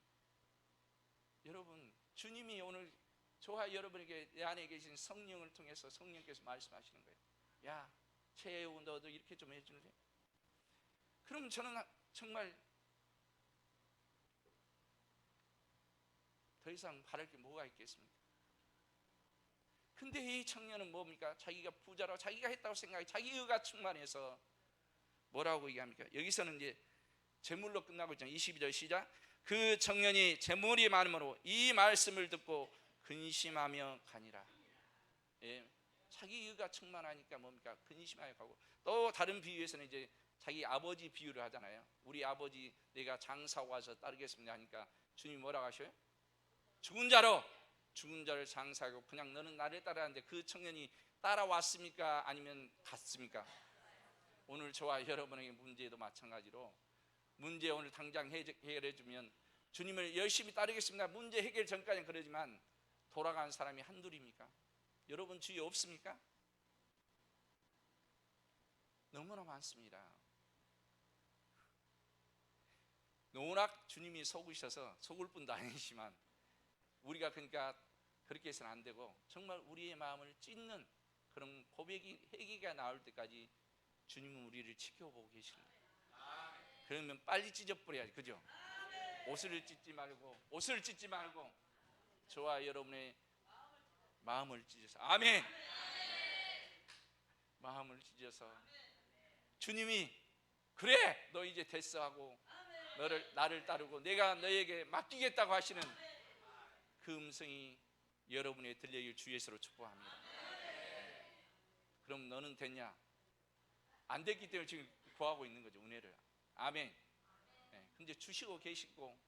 여러분, 주님이 오늘 저와 여러분에게 내 안에 계신 성령을 통해서 성령께서 말씀하시는 거예요. 야, 최혜우 너도 이렇게 좀 해줄래? 그럼 저는 정말 더 이상 바랄 게 뭐가 있겠습니까? 근데 이 청년은 뭡니까? 자기가 부자라고 자기가 했다고 생각해 자기 의가 충만해서 뭐라고 얘기합니까? 여기서는 이제 재물로 끝나고 있잖아요. 22절 시작. 그 청년이 재물이 많음으로 이 말씀을 듣고 근심하며 가니라. 예, 자기 의가 충만하니까 뭡니까? 근심하여 가고. 또 다른 비유에서는 이제 자기 아버지 비유를 하잖아요. 우리 아버지 내가 장사하고 와서 따르겠습니다 하니까 주님이 뭐라고 하셔요? 죽은 자를 장사하고 그냥 너는 나를 따라하는데 그 청년이 따라왔습니까? 아니면 갔습니까? 오늘 저와 여러분에게 문제도 마찬가지로 문제 오늘 당장 해결해 주면 주님을 열심히 따르겠습니다. 문제 해결 전까지는 그러지만 돌아간 사람이 한둘입니까? 여러분 주위에 없습니까? 너무나 많습니다. 워낙 주님이 속으셔서 속을 뿐도 아니지만 우리가 그러니까 그렇게 해서는 안 되고 정말 우리의 마음을 찢는 그런 고백이 회개가 나올 때까지 주님은 우리를 지켜보고 계시는 거예요. 그러면 빨리 찢어버려야지, 그죠? 옷을 찢지 말고 저와 여러분의 마음을 찢어서 아멘. 마음을 찢어서 주님이 그래 너 이제 됐어 하고 나를 따르고 내가 너에게 맡기겠다고 하시는 그 음성이 여러분의 들려길 주 예수로 축복합니다. 그럼 너는 됐냐? 안 됐기 때문에 지금 구하고 있는 거죠, 은혜를. 아멘. 네, 근데 주시고 계시고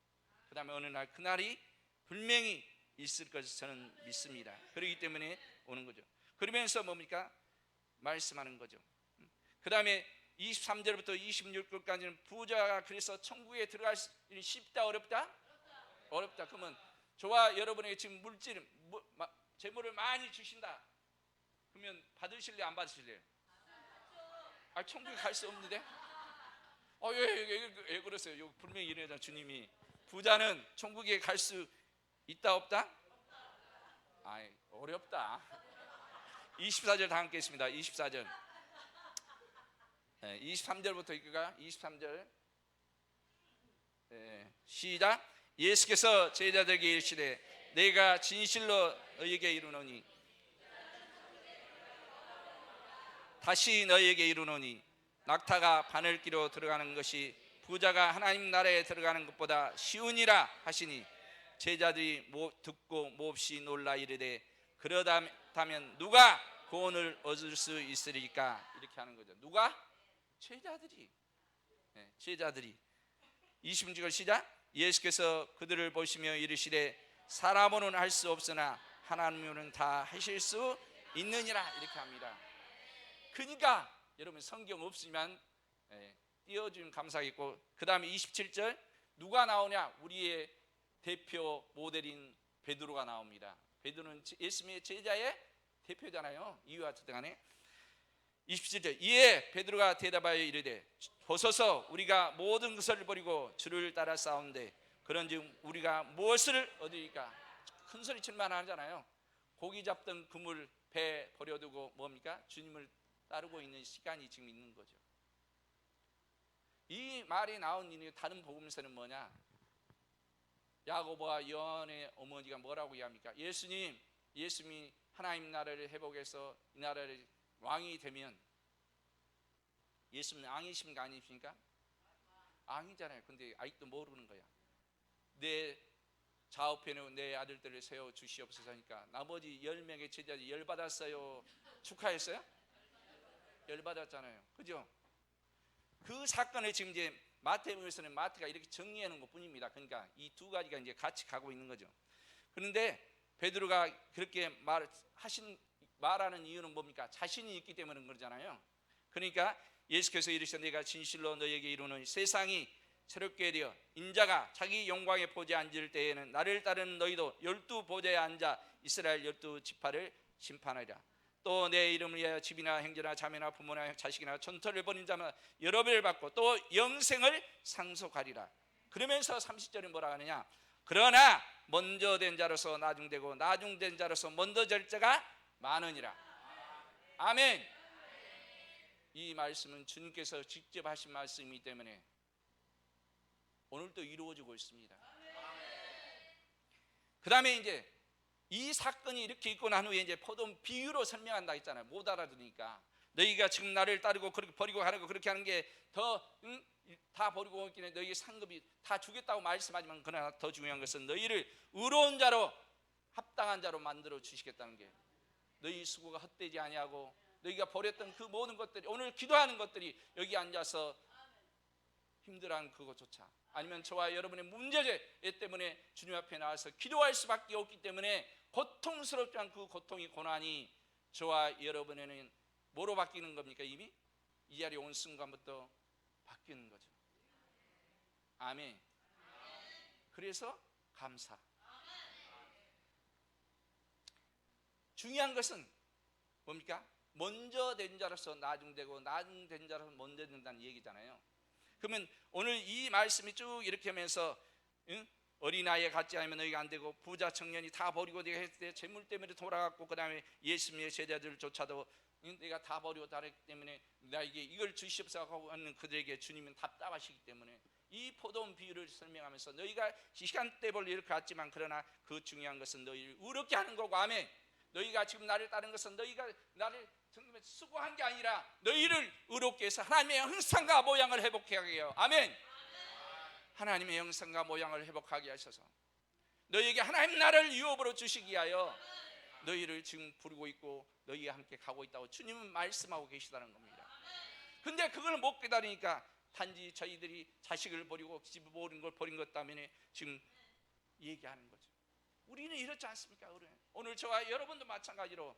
그 다음에 어느 날 그날이 분명히 있을 것을 저는 믿습니다. 그렇기 때문에 오는 거죠. 그러면서 뭡니까? 말씀하는 거죠. 그 다음에 23절부터 26절까지는 부자가 그래서 천국에 들어갈 수 쉽다 어렵다? 어렵다. 그러면 저와 여러분에게 지금 물질 재물을 많이 주신다 그러면 받으실래요 안 받으실래요? 천국에 갈 수 없는데? 왜 그러세요? 분명히 이래요. 주님이 부자는 천국에 갈 수 있다 없다? 어렵다. 24절 다 함께 있습니다. 24절 23절부터 읽을까? 23절 시작. 예수께서 제자들에게 이르시되 내가 진실로 너희에게 이르노니 다시 너희에게 이르노니 낙타가 바늘기로 들어가는 것이 부자가 하나님 나라에 들어가는 것보다 쉬우니라 하시니 제자들이 듣고 몹시 놀라 이르되 그러다면 누가 구원을 얻을 수 있으리까? 이렇게 하는 거죠. 누가? 제자들이. 제자들이. 26절 시작. 예수께서 그들을 보시며 이르시되 사람으로는 할 수 없으나 하나님으로는 다 하실 수 있느니라. 이렇게 합니다. 그러니까 여러분 성경 없으면 띄워주면 감사하겠고, 그 다음에 27절 누가 나오냐? 우리의 대표 모델인 베드로가 나옵니다. 베드로는 예수님의 제자의 대표잖아요. 이와 같이 27절 이에 베드로가 대답하여 이르되 보소서 우리가 모든 것을 버리고 주를 따라 싸운데 그런즉 우리가 무엇을 얻으리까? 큰 소리 칠만 하잖아요. 고기 잡던 그물 배 버려두고 뭡니까? 주님을 따르고 있는 시간이 지금 있는 거죠. 이 말이 나온 이유 다른 복음서는 뭐냐? 야고보와 요한의 어머니가 뭐라고 이야기합니까? 예수님이 하나님 나라를 회복해서 이 나라를 왕이 되면 예수님은 왕이십니까 아니십니까? 왕이잖아요. 근데 아직도 모르는 거야. 내 좌우편에 내 아들들을 세워 주시옵소서 하니까 나머지 10명의 제자들이 열받았어요? 축하했어요? 열받았잖아요. 그죠? 그 사건을 지금 이제 마태복음에서는 마태가 이렇게 정리해 놓은 것 뿐입니다. 그러니까 이 두 가지가 이제 같이 가고 있는 거죠. 그런데 베드로가 그렇게 말하는 이유는 뭡니까? 자신이 있기 때문에 그러잖아요. 그러니까 예수께서 이르시되 내가 진실로 너에게 이르노니 세상이 새롭게 되어 인자가 자기 영광의 보좌에 앉을 때에는 나를 따르는 너희도 12 보좌에 앉아 이스라엘 12지파를 심판하리라. 또 내 이름을 위하여 집이나 형제나 자매나 부모나 자식이나 전토를 벌인 자마다 여러 배를 받고 또 영생을 상속하리라. 그러면서 30절에 뭐라 하느냐? 그러나 먼저 된 자로서 나중되고 나중된 자로서 먼저 될 자가 많으니라. 아멘. 이 말씀은 주님께서 직접 하신 말씀이기 때문에 오늘도 이루어지고 있습니다. 그 다음에 이제 이 사건이 이렇게 있고 난 후에 이제 포도원 비유로 설명한다 했잖아요. 못 알아들으니까 너희가 지금 나를 따르고 그렇게 버리고 가는 거 그렇게 하는 게 다 버리고 있긴 해. 너희 상급이 다 주겠다고 말씀하지만 그러나 더 중요한 것은 너희를 의로운 자로 합당한 자로 만들어 주시겠다는 게, 너희 수고가 헛되지 아니하고 너희가 버렸던 그 모든 것들이 오늘 기도하는 것들이 여기 앉아서 힘들어하는 그것조차 아니면 저와 여러분의 문제제 때문에 주님 앞에 나와서 기도할 수밖에 없기 때문에 고통스럽지만 그 고통이 고난이 저와 여러분에는 뭐로 바뀌는 겁니까? 이미 이 자리에 온 순간부터 바뀌는 거죠. 아멘. 그래서 감사. 중요한 것은 뭡니까? 먼저 된 자로서 나중되고 나중된 자로서 먼저 된다는 얘기잖아요. 그러면 오늘 이 말씀이 쭉 이렇게 하면서 어린아이에 갖지 않으면 너희가 안 되고 부자 청년이 다 버리고 내가 했을 때 재물 때문에 돌아갔고 그 다음에 예수님의 제자들조차도 내가 다 버리고 다르기 때문에 나에게 이걸 주시옵소서 하는 그들에게 주님은 답답하시기 때문에 이 포도원 비유를 설명하면서 너희가 시간대별로 이렇게 갔지만 그러나 그 중요한 것은 너희를 의롭게 하는 거고, 아멘. 너희가 지금 나를 따른 것은 너희가 나를 수고한 게 아니라 너희를 의롭게 해서 하나님의 형상과 모양을 회복하게 해요. 아멘. 하나님의 형상과 모양을 회복하게 하셔서 너희에게 하나님 나라를 유업으로 주시기 위하여 너희를 지금 부르고 있고 너희와 함께 가고 있다고 주님은 말씀하고 계시다는 겁니다. 근데 그걸 못 깨달으니까 단지 저희들이 자식을 버리고 집 모든 걸 버린 것 때문에 지금 얘기하는 거죠. 우리는 이렇지 않습니까? 오늘 저와 여러분도 마찬가지로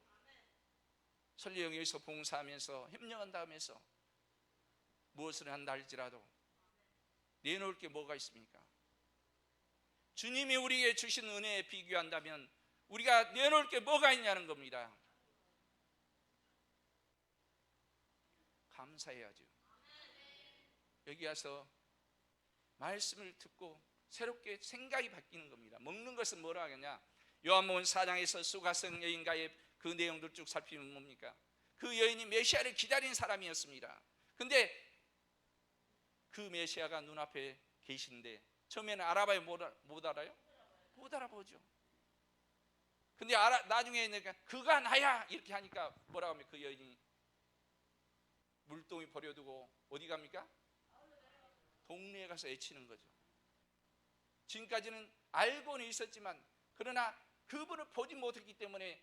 설령에서 봉사하면서 협력한다 하면서 무엇을 한다 할지라도 내놓을 게 뭐가 있습니까? 주님이 우리에게 주신 은혜에 비교한다면 우리가 내놓을 게 뭐가 있냐는 겁니다. 감사해야죠. 여기 와서 말씀을 듣고 새롭게 생각이 바뀌는 겁니다. 먹는 것은 뭐라 하겠냐? 요한복음 4장에서 수가성 여인과의 그 내용들 쭉 살피면 뭡니까? 그 여인이 메시아를 기다린 사람이었습니다. 근데 그 메시아가 눈앞에 계신데 처음에는 알아봐요? 못 알아요? 못 알아보죠. 근데 나중에 그가 나야 이렇게 하니까 뭐라고 합니까? 그 여인이 물동이 버려두고 어디 갑니까? 동네에 가서 외치는 거죠. 지금까지는 알고는 있었지만 그러나 그분을 보지 못했기 때문에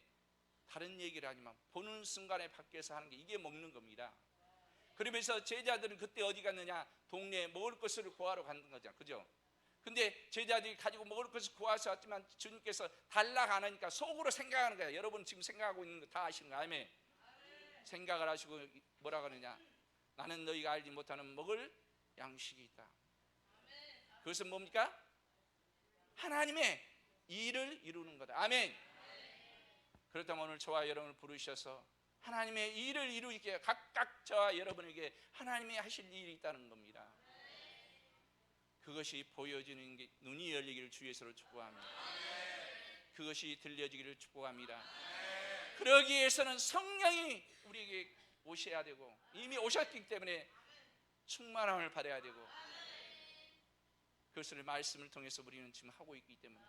다른 얘기를 하지만 보는 순간에 밖에서 하는 게 이게 먹는 겁니다. 그러면서 제자들은 그때 어디 갔느냐? 동네에 먹을 것을 구하러 가는 거죠. 그죠? 근데 제자들이 가지고 먹을 것을 구하서 왔지만 주님께서 달라고 안 하니까 속으로 생각하는 거예요. 여러분 지금 생각하고 있는 거 다 아시는 거 아멘? 생각을 하시고 뭐라 그러냐? 나는 너희가 알지 못하는 먹을 양식이 있다. 그것은 뭡니까? 하나님의 일을 이루는 거다. 아멘. 그렇다면 오늘 저와 여러분을 부르셔서 하나님의 일을 이루게 각각 저와 여러분에게 하나님이 하실 일이 있다는 겁니다. 그것이 보여지는 게 눈이 열리기를 주 예수로 축복합니다. 그것이 들려지기를 축복합니다. 그러기 위해서는 성령이 우리에게 오셔야 되고 이미 오셨기 때문에 충만함을 받아야 되고 그것을 말씀을 통해서 우리는 지금 하고 있기 때문에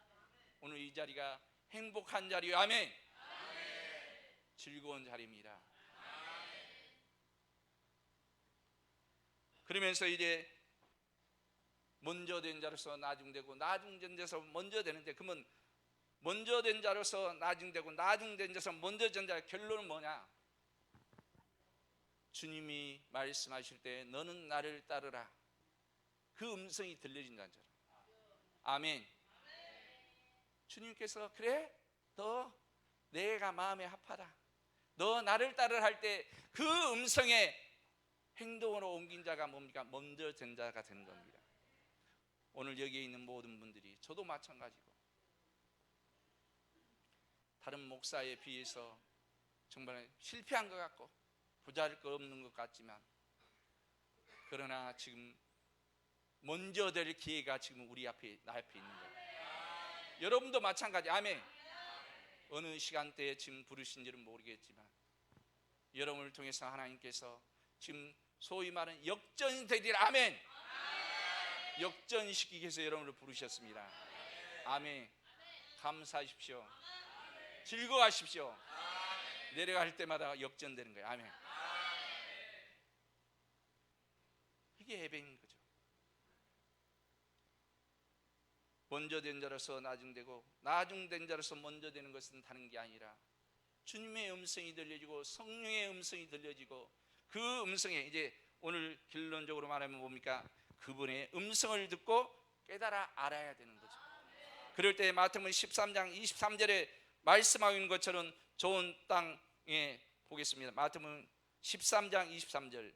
오늘 이 자리가 행복한 자리요. 아멘. 즐거운 자리입니다. 그러면서 이제 먼저 된 자로서 나중되고 나중된 자로서 먼저 되는데 그러면 먼저 된 자로서 나중되고 나중된 자로서 먼저 된 자 결론은 뭐냐? 주님이 말씀하실 때 너는 나를 따르라 그 음성이 들려진다는 줄. 아멘. 주님께서 그래 너 내가 마음에 합하다 너 나를 따르라 할 때 그 음성에 행동으로 옮긴 자가 뭡니까? 먼저 된 자가 되는 겁니다. 오늘 여기에 있는 모든 분들이 저도 마찬가지고 다른 목사에 비해서 정말 실패한 것 같고 보잘것없는 것 같지만 그러나 지금 먼저 될 기회가 지금 우리 앞에 나 앞에 있는 거예요. 여러분도 마찬가지. 아멘. 어느 시간대에 지금 부르신지는 모르겠지만 여러분을 통해서 하나님께서 지금 소위 말하는 역전이 되리라. 아멘. 역전시키기 위해서 여러분을 부르셨습니다. 아멘. 감사하십시오. 즐거워하십시오. 내려갈 때마다 역전되는 거예요. 아멘. 이게 예배인 거죠. 먼저 된 자로서 나중되고 나중된 자로서 먼저 되는 것은 다른 게 아니라 주님의 음성이 들려지고 성령의 음성이 들려지고 그 음성에 이제 오늘 결론적으로 말하면 뭡니까? 그분의 음성을 듣고 깨달아 알아야 되는 거죠. 그럴 때 마태복음 13장 23절에 말씀하고 있는 것처럼 좋은 땅에 보겠습니다. 마태복음 13장 23절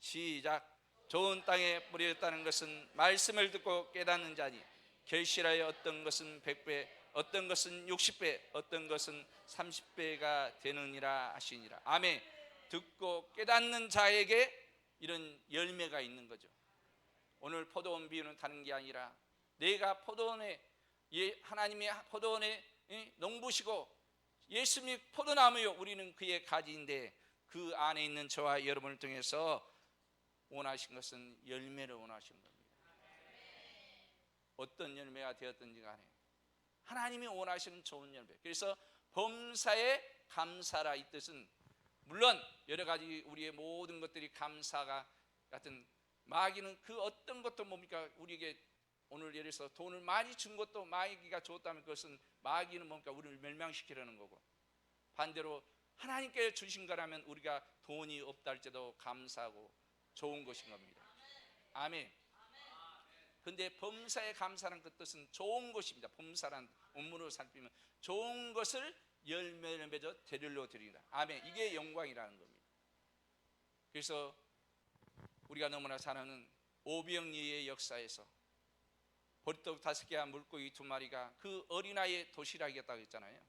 시작. 좋은 땅에 뿌렸다는 것은 말씀을 듣고 깨닫는 자니 결실하여 어떤 것은 100배 어떤 것은 60배 어떤 것은 30배가 되느니라 하시니라. 아멘. 듣고 깨닫는 자에게 이런 열매가 있는 거죠. 오늘 포도원 비유는 다른 게 아니라 내가 포도원에 하나님의 포도원에 농부시고 예수님이 포도나무요 우리는 그의 가지인데 그 안에 있는 저와 여러분을 통해서 원하신 것은 열매를 원하신 겁니다. 어떤 열매가 되었든지 간에 하나님이 원하시는 좋은 열매. 그래서 범사에 감사라 이 뜻은 물론 여러 가지 우리의 모든 것들이 감사가 같은 마귀는 그 어떤 것도 뭡니까? 우리에게 오늘 예를 들어서 돈을 많이 준 것도 마귀가 줬다면 그것은 마귀는 뭡니까? 우리를 멸망시키려는 거고 반대로 하나님께 주신 거라면 우리가 돈이 없다 할지라도 감사하고 좋은 것인 겁니다. 아멘. 근데 범사에 감사라는 그 뜻은 좋은 것입니다. 범사란 원문으로 살피면 좋은 것을 열매를 맺어 대를로 드리다. 아멘. 이게 영광이라는 겁니다. 그래서 우리가 너무나 잘 아는 오병이의 역사에서 보리떡 5개와 물고기 2마리가 그 어린아이의 도시락이었다고 했잖아요.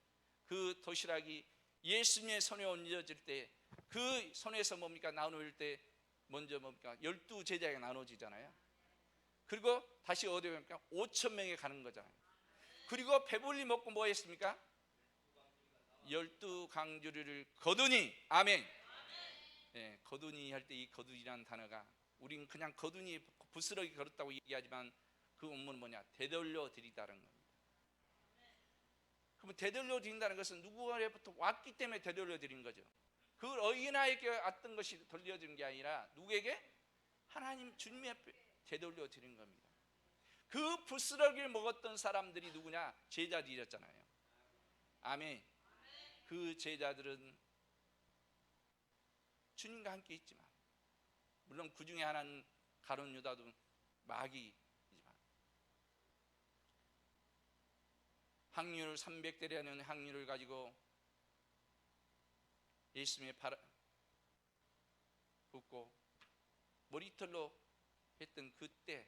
그 도시락이 예수님의 손에 얹어질 때 그 손에서 뭡니까? 나누일 때 먼저 뭡니까? 12제자가 나눠지잖아요. 그리고 다시 어디 가니까 5,000명에 가는 거잖아요. 그리고 배불리 먹고 뭐 했습니까? 12강주리를 거두니. 아멘. 네, 거두니 할 때 이 거두니라는 단어가 우리는 그냥 거두니 부스러기 걸었다고 얘기하지만 그 원문은 뭐냐? 되돌려 드리다는 겁니다. 그러면 되돌려 드린다는 것은 누구로부터 왔기 때문에 되돌려 드린 거죠. 그 그 어린아이에게 왔던 것이 돌려준 게 아니라 누구에게? 하나님 주님 앞에 되돌려 드린 겁니다. 그 부스러기를 먹었던 사람들이 누구냐? 제자들이었잖아요. 아멘. 그 제자들은 주님과 함께 있지만, 물론 그 중에 하나는 가룟 유다도 마귀이지만, 항률 300대라는 항률을 가지고 예수님의 발 붙고 머리털로 했던 그때,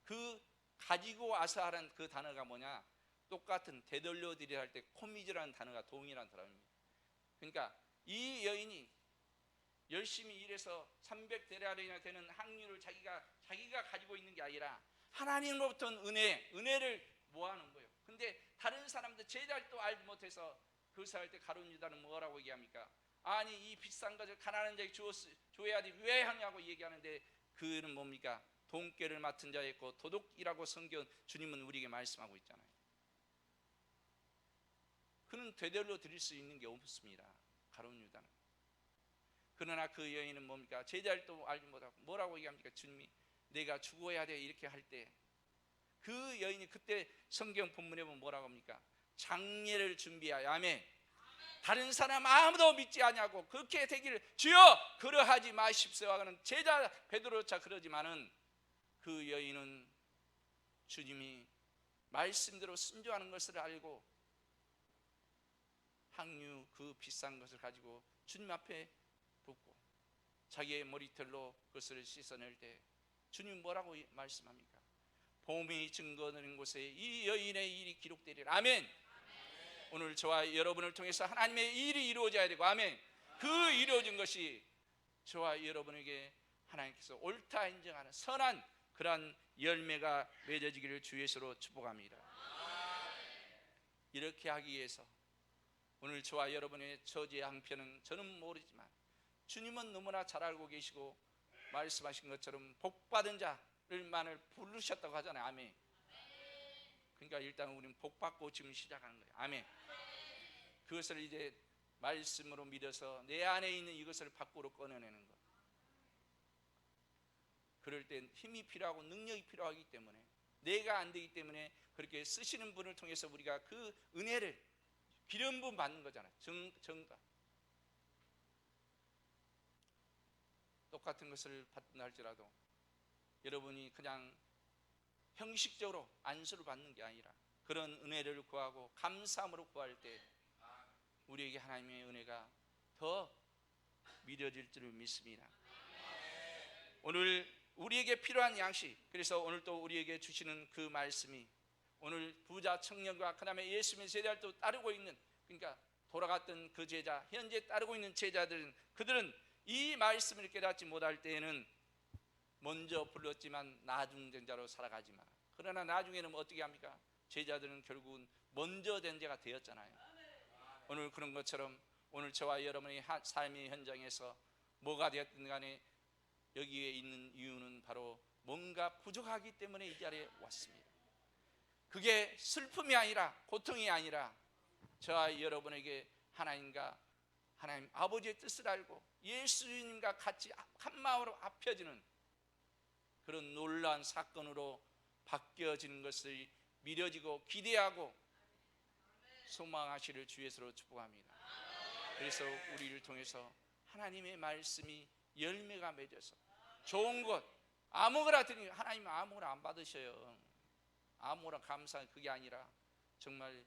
그 가지고 와서 하는 그 단어가 뭐냐? 똑같은 되돌려드리라 할 때 코미즈라는 단어가 동일한 단어입니다. 그러니까 이 여인이 열심히 일해서 300데나리나 되는 항률을 자기가 가지고 있는 게 아니라 하나님으로부터 은혜를 모아놓은 거예요. 근데 다른 사람들 제자들도 알지 못해서 그것을 할 때 가룟 유다는 뭐라고 얘기합니까? 아니 이 비싼 것을 가난한 자에게 줘야지 왜 하냐고 얘기하는데, 그는 뭡니까? 돈꾀를 맡은 자였고 도둑이라고 성경 주님은 우리에게 말씀하고 있잖아요. 그는 되돌려 드릴 수 있는 게 없습니다, 가룟 유다는. 그러나 그 여인은 뭡니까? 제자들도 알지 못하고 뭐라고 얘기합니까? 주님이 내가 죽어야 돼 이렇게 할 때, 그 여인이 그때 성경 본문에 보면 뭐라고 합니까? 장례를 준비하여. 아멘. 다른 사람 아무도 믿지 않냐고 그렇게 되기를 주여 그러하지 마십시오 하는 제자 베드로차 그러지만은, 그 여인은 주님이 말씀대로 순종하는 것을 알고 항유 그 비싼 것을 가지고 주님 앞에 붓고 자기의 머리털로 그것을 씻어낼 때 주님 뭐라고 말씀합니까? 복음이 증거되는 곳에 이 여인의 일이 기록되리라. 아멘. 오늘 저와 여러분을 통해서 하나님의 일이 이루어져야 되고, 아멘. 그 이루어진 것이 저와 여러분에게 하나님께서 옳다 인정하는 선한 그러한 열매가 맺어지기를 주 예수로 축복합니다. 이렇게 하기 위해서 오늘 저와 여러분의 처지의 형편은 저는 모르지만 주님은 너무나 잘 알고 계시고 말씀하신 것처럼 복받은 자를만을 부르셨다고 하잖아요. 아멘. 그러니까 일단 우리는 복받고 지금 시작하는 거예요. 아멘. 그것을 이제 말씀으로 믿어서 내 안에 있는 이것을 밖으로 꺼내내는 것. 그럴 땐 힘이 필요하고 능력이 필요하기 때문에, 내가 안 되기 때문에 그렇게 쓰시는 분을 통해서 우리가 그 은혜를 기름 부음 받는 거잖아요. 정가. 똑같은 것을 받는다 할지라도 여러분이 그냥 형식적으로 안수를 받는 게 아니라 그런 은혜를 구하고 감사함으로 구할 때 우리에게 하나님의 은혜가 더 미려질 줄 믿습니다. 오늘 우리에게 필요한 양식, 그래서 오늘 또 우리에게 주시는 그 말씀이 오늘 부자 청년과 그 다음에 예수님의 제자를 또 따르고 있는, 그러니까 돌아갔던 그 제자, 현재 따르고 있는 제자들은, 그들은 이 말씀을 깨닫지 못할 때에는 먼저 불렀지만 나중된 자로 살아가지 마. 그러나 나중에는 어떻게 합니까? 제자들은 결국은 먼저 된 자가 되었잖아요. 오늘 그런 것처럼 오늘 저와 여러분의 삶의 현장에서 뭐가 되었든 간에 여기에 있는 이유는 바로 뭔가 부족하기 때문에 이 자리에 왔습니다. 그게 슬픔이 아니라 고통이 아니라 저와 여러분에게 하나님과 하나님 아버지의 뜻을 알고 예수님과 같이 한마음으로 합혀지는 그런 놀라운 사건으로 바뀌어지는 것을 미뤄지고 기대하고 소망하시를 주 예수로 축복합니다. 그래서 우리를 통해서 하나님의 말씀이 열매가 맺어서 좋은 것 아무거나 드리니, 하나님 아무거나 안 받으셔요. 아무거나 감사, 그게 아니라 정말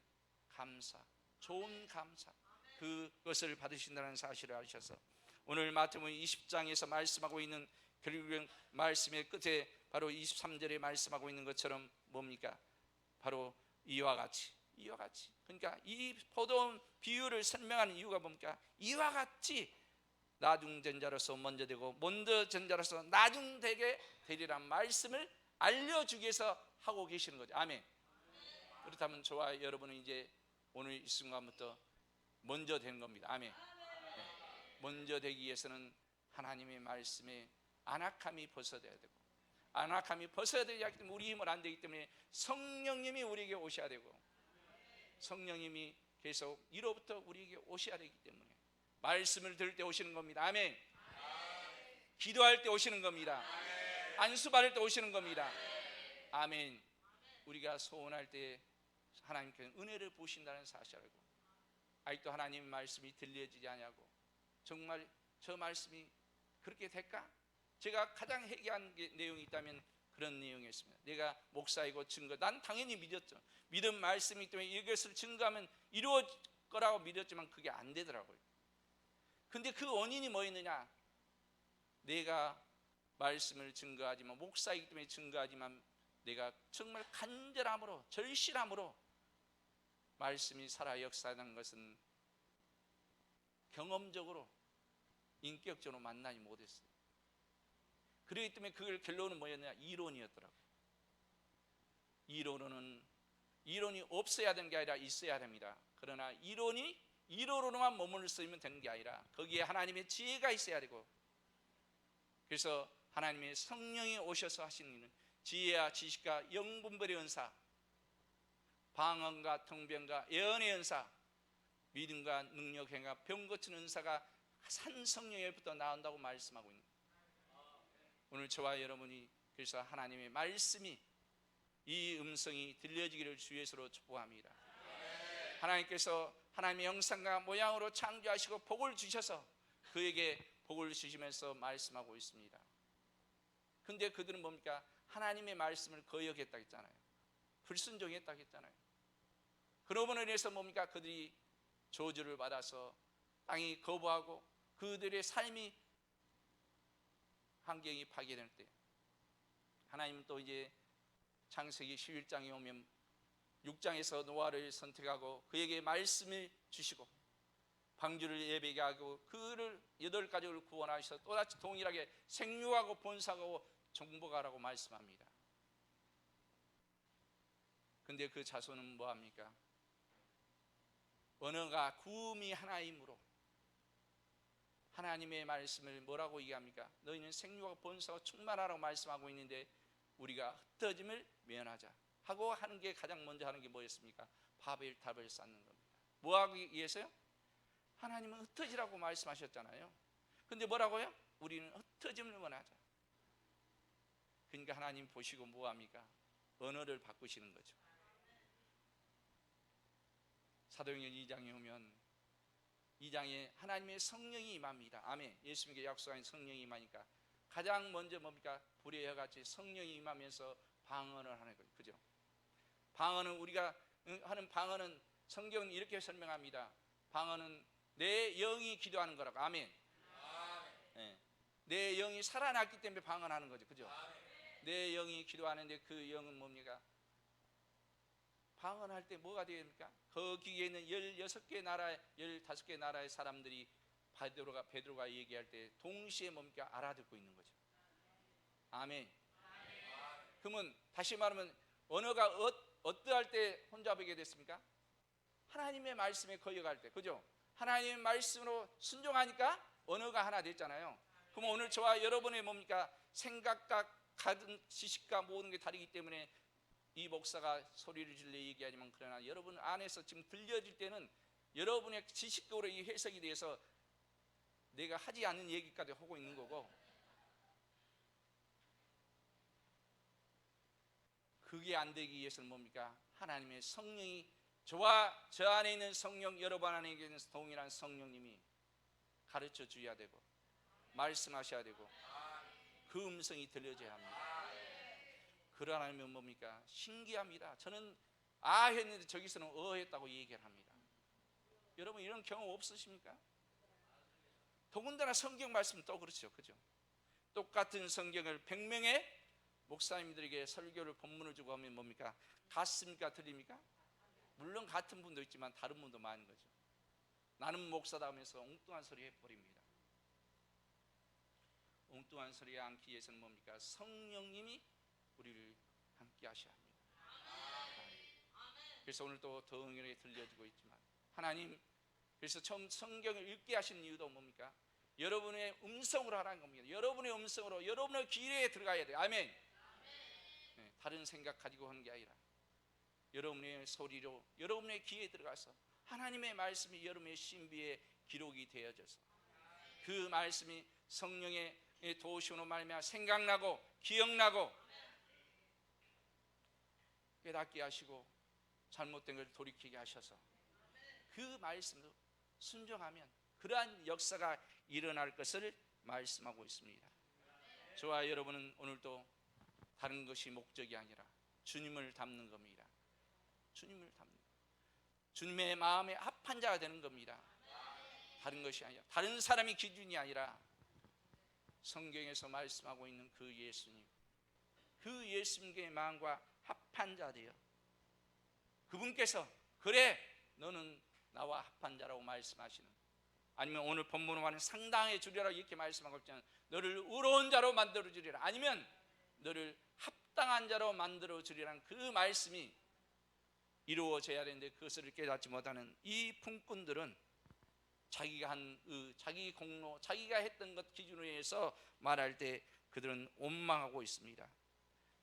감사, 좋은 감사, 그것을 받으신다는 사실을 아셔서 오늘 마태복음 20장에서 말씀하고 있는 결국은 말씀의 끝에 바로 23절에 말씀하고 있는 것처럼 뭡니까? 바로 이와 같이 그러니까 이 포도원 비유를 설명하는 이유가 뭡니까? 이와 같이 나중된 자로서 먼저 되고 먼저 된 자로서 나중되게 되리란 말씀을 알려주기 위해서 하고 계시는 거죠. 아멘. 그렇다면 저와 여러분은 이제 오늘 이 순간부터 먼저 되는 겁니다. 아멘. 네. 먼저 되기 위해서는 하나님의 말씀에 안악함이 벗어져야 되고, 안악함이 벗어야 되기 때문에 우리 힘은 안 되기 때문에 성령님이 우리에게 오셔야 되고, 성령님이 계속 이로부터 우리에게 오셔야 되기 때문에 말씀을 들을 때 오시는 겁니다. 아멘. 기도할 때 오시는 겁니다. 안수 받을 때 오시는 겁니다. 아멘. 우리가 소원할 때 하나님께서 은혜를 부으신다는 사실 알고, 아직도 하나님의 말씀이 들려지지 않냐고, 정말 저 말씀이 그렇게 될까? 제가 가장 회개한 내용이 있다면 그런 내용이었습니다. 내가 목사이고 증거, 난 당연히 믿었죠. 믿음 말씀이기 때문에 이것을 증거하면 이루어질 거라고 믿었지만 그게 안 되더라고요. 근데 그 원인이 뭐였느냐? 내가 말씀을 증거하지만, 목사이기 때문에 증거하지만, 내가 정말 간절함으로, 절실함으로 말씀이 살아 역사하는 것은 경험적으로, 인격적으로 만나지 못했어요. 그렇기 때문에 그 결론은 뭐였느냐? 이론이었더라고요. 이론이 없어야 되는 게 아니라 있어야 됩니다. 그러나 이론으로만 몸을 쓰면 되는 게 아니라 거기에 하나님의 지혜가 있어야 되고, 그래서 하나님의 성령이 오셔서 하시는 일은 지혜와 지식과 영분별의 은사, 방언과 통변과 예언의 은사, 믿음과 능력 행과 병 고치는 은사가 산 성령에부터 나온다고 말씀하고 있는 거예요. 오늘 저와 여러분이 그래서 하나님의 말씀이, 이 음성이 들려지기를 주 예수로 축복합니다. 하나님께서 하나님의 형상과 모양으로 창조하시고 복을 주셔서 그에게 복을 주시면서 말씀하고 있습니다. 근데 그들은 뭡니까? 하나님의 말씀을 거역했다고 했잖아요. 불순종했다고 했잖아요. 그러므로 인해서 뭡니까? 그들이 저주를 받아서 땅이 거부하고 그들의 삶이, 환경이 파괴될 때 하나님은 또 이제 창세기 11장에 오면 6장에서 노아를 선택하고 그에게 말씀을 주시고 방주를 예배하게 하고 그를 8가족을 구원하셔서 또다시 동일하게 생육하고 번성하고 정복하라고 말씀합니다. 근데 그 자손은 뭐합니까? 언어가 구음이 하나이므로 하나님의 말씀을 뭐라고 얘기합니까? 너희는 생육하고 번성하고 충만하라고 말씀하고 있는데 우리가 흩어짐을 면하자 하고 하는 게, 가장 먼저 하는 게 뭐였습니까? 바벨탑을 쌓는 겁니다. 뭐하기 위해서요? 하나님은 흩어지라고 말씀하셨잖아요. 근데 뭐라고요? 우리는 흩어짐을 원하자. 그러니까 하나님 보시고 뭐합니까? 언어를 바꾸시는 거죠. 사도행전 2장에 오면 2장에 하나님의 성령이 임합니다. 아멘. 예수님께 약속한 성령이 임하니까 가장 먼저 뭡니까? 불의 혀같이 성령이 임하면서 방언을 하는 거예요. 그죠? 방언은, 우리가 하는 방언은 성경은 이렇게 설명합니다. 방언은 내 영이 기도하는 거라고. 아멘. 네. 내 영이 살아났기 때문에 방언하는 거죠. 그죠? 내 영이 기도하는데 그 영은 뭡니까? 방언할 때 뭐가 됩니까? 거기에 있는 16개 나라, 15개 나라의 사람들이 베드로가 얘기할 때 동시에 뭡니까? 알아듣고 있는 거죠. 아멘. 그러면 다시 말하면 언어가 어떠할 때 혼자 보게 됐습니까? 하나님의 말씀에 거역할 때. 그죠? 하나님의 말씀으로 순종하니까 언어가 하나 됐잖아요. 그럼 오늘 저와 여러분의 뭡니까? 생각과 가든 지식과 모든 게 다르기 때문에 이 목사가 소리를 질러 얘기하지만, 그러나 여러분 안에서 지금 들려질 때는 여러분의 지식적으로 이 해석이 돼서 내가 하지 않는 얘기까지 하고 있는 거고, 그게 안 되기 위해서는 뭡니까? 하나님의 성령이, 저와 저 안에 있는 성령, 여러분 안에 있는 동일한 성령님이 가르쳐 주어야 되고 말씀하셔야 되고 그 음성이 들려져야 합니다. 그러하면 뭡니까? 신기합니다. 저는 아 했는데 저기서는 했다고 얘기를 합니다. 여러분 이런 경험 없으십니까? 더군다나 성경 말씀은 또 그렇죠. 그죠? 똑같은 성경을 100명의 목사님들에게 설교를 본문을 주고 하면 뭡니까? 같습니까? 틀립니까? 물론 같은 분도 있지만 다른 분도 많은 거죠. 나는 목사다 하면서 엉뚱한 소리 해버립니다. 엉뚱한 소리에 않기 위해서는 뭡니까? 성령님이 우리를 함께 하셔야 합니다. 그래서 오늘 또 더 응연하게 들려지고 있지만, 하나님 그래서 처음 성경을 읽게 하신 이유도 뭡니까? 여러분의 음성으로 하라는 겁니다. 여러분의 음성으로, 여러분의 귀에 들어가야 돼요. 아멘. 네, 다른 생각 가지고 하는 게 아니라 여러분의 소리로, 여러분의 귀에 들어가서 하나님의 말씀이 여러분의 신비에 기록이 되어져서 그 말씀이 성령의 도우심으로 말미암아 생각나고 기억나고 깨닫게 하시고 잘못된 걸 돌이키게 하셔서 그 말씀으로 순종하면 그러한 역사가 일어날 것을 말씀하고 있습니다. 저와 여러분은 오늘도 다른 것이 목적이 아니라 주님을 닮는 겁니다. 주님을 닮는, 주님의 마음에 합한 자가 되는 겁니다. 다른 것이 아니라, 다른 사람이 기준이 아니라 성경에서 말씀하고 있는 그 예수님, 그 예수님의 마음과 합한 자 되어 그분께서 그래 너는 나와 합한 자라고 말씀하시는, 아니면 오늘 본문과는 상당해 주리라 이렇게 말씀하고 있잖아요. 너를 의로운 자로 만들어 주리라, 아니면 너를 합당한 자로 만들어 주리라는 그 말씀이 이루어져야 되는데 그것을 깨닫지 못하는 이 품꾼들은 자기가 한 자기 공로, 자기가 했던 것 기준으로 해서 말할 때 그들은 원망하고 있습니다.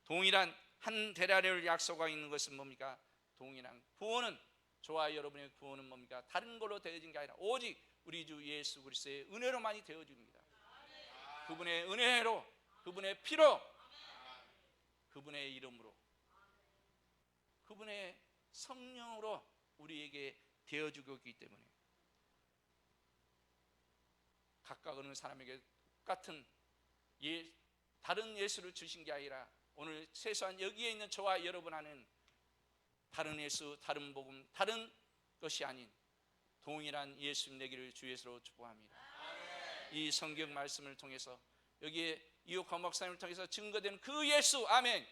동일한 한 데나리온을 약속하고 있는 것은 뭡니까? 동일한 구원은, 저와 여러분의 구원은 뭡니까? 다른 걸로 되어진 게 아니라 오직 우리 주 예수 그리스도의 은혜로만이 되어집니다. 그분의 은혜로, 그분의 피로, 그분의 이름으로, 그분의 성령으로 우리에게 되어주고 있기 때문에 각각 어느 사람에게 똑같은 다른 예수를 주신 게 아니라 오늘 최소한 여기에 있는 저와 여러분 안에는 다른 예수, 다른 복음, 다른 것이 아닌 동일한 예수님 되기를 주 예수로 축복합니다. 이 성경 말씀을 통해서 여기에 이옥환 목사님을 통해서 증거된 그 예수, 아멘,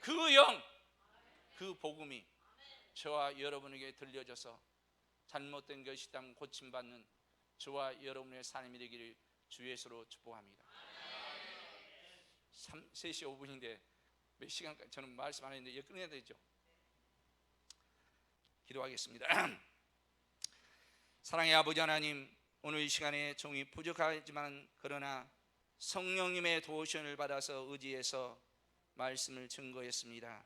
그 영, 그 복음이 저와 여러분에게 들려져서 잘못된 것이 있다면 고침받는 저와 여러분의 삶이 되기를 주 예수로 축복합니다. 3시 5분인데 몇 시간까지 저는 말씀 안 했는데 이제 끝내야 되죠. 기도하겠습니다. 사랑의 아버지 하나님, 오늘 이 시간에 종이 부족하지만 그러나 성령님의 도우심을 받아서 의지해서 말씀을 증거했습니다.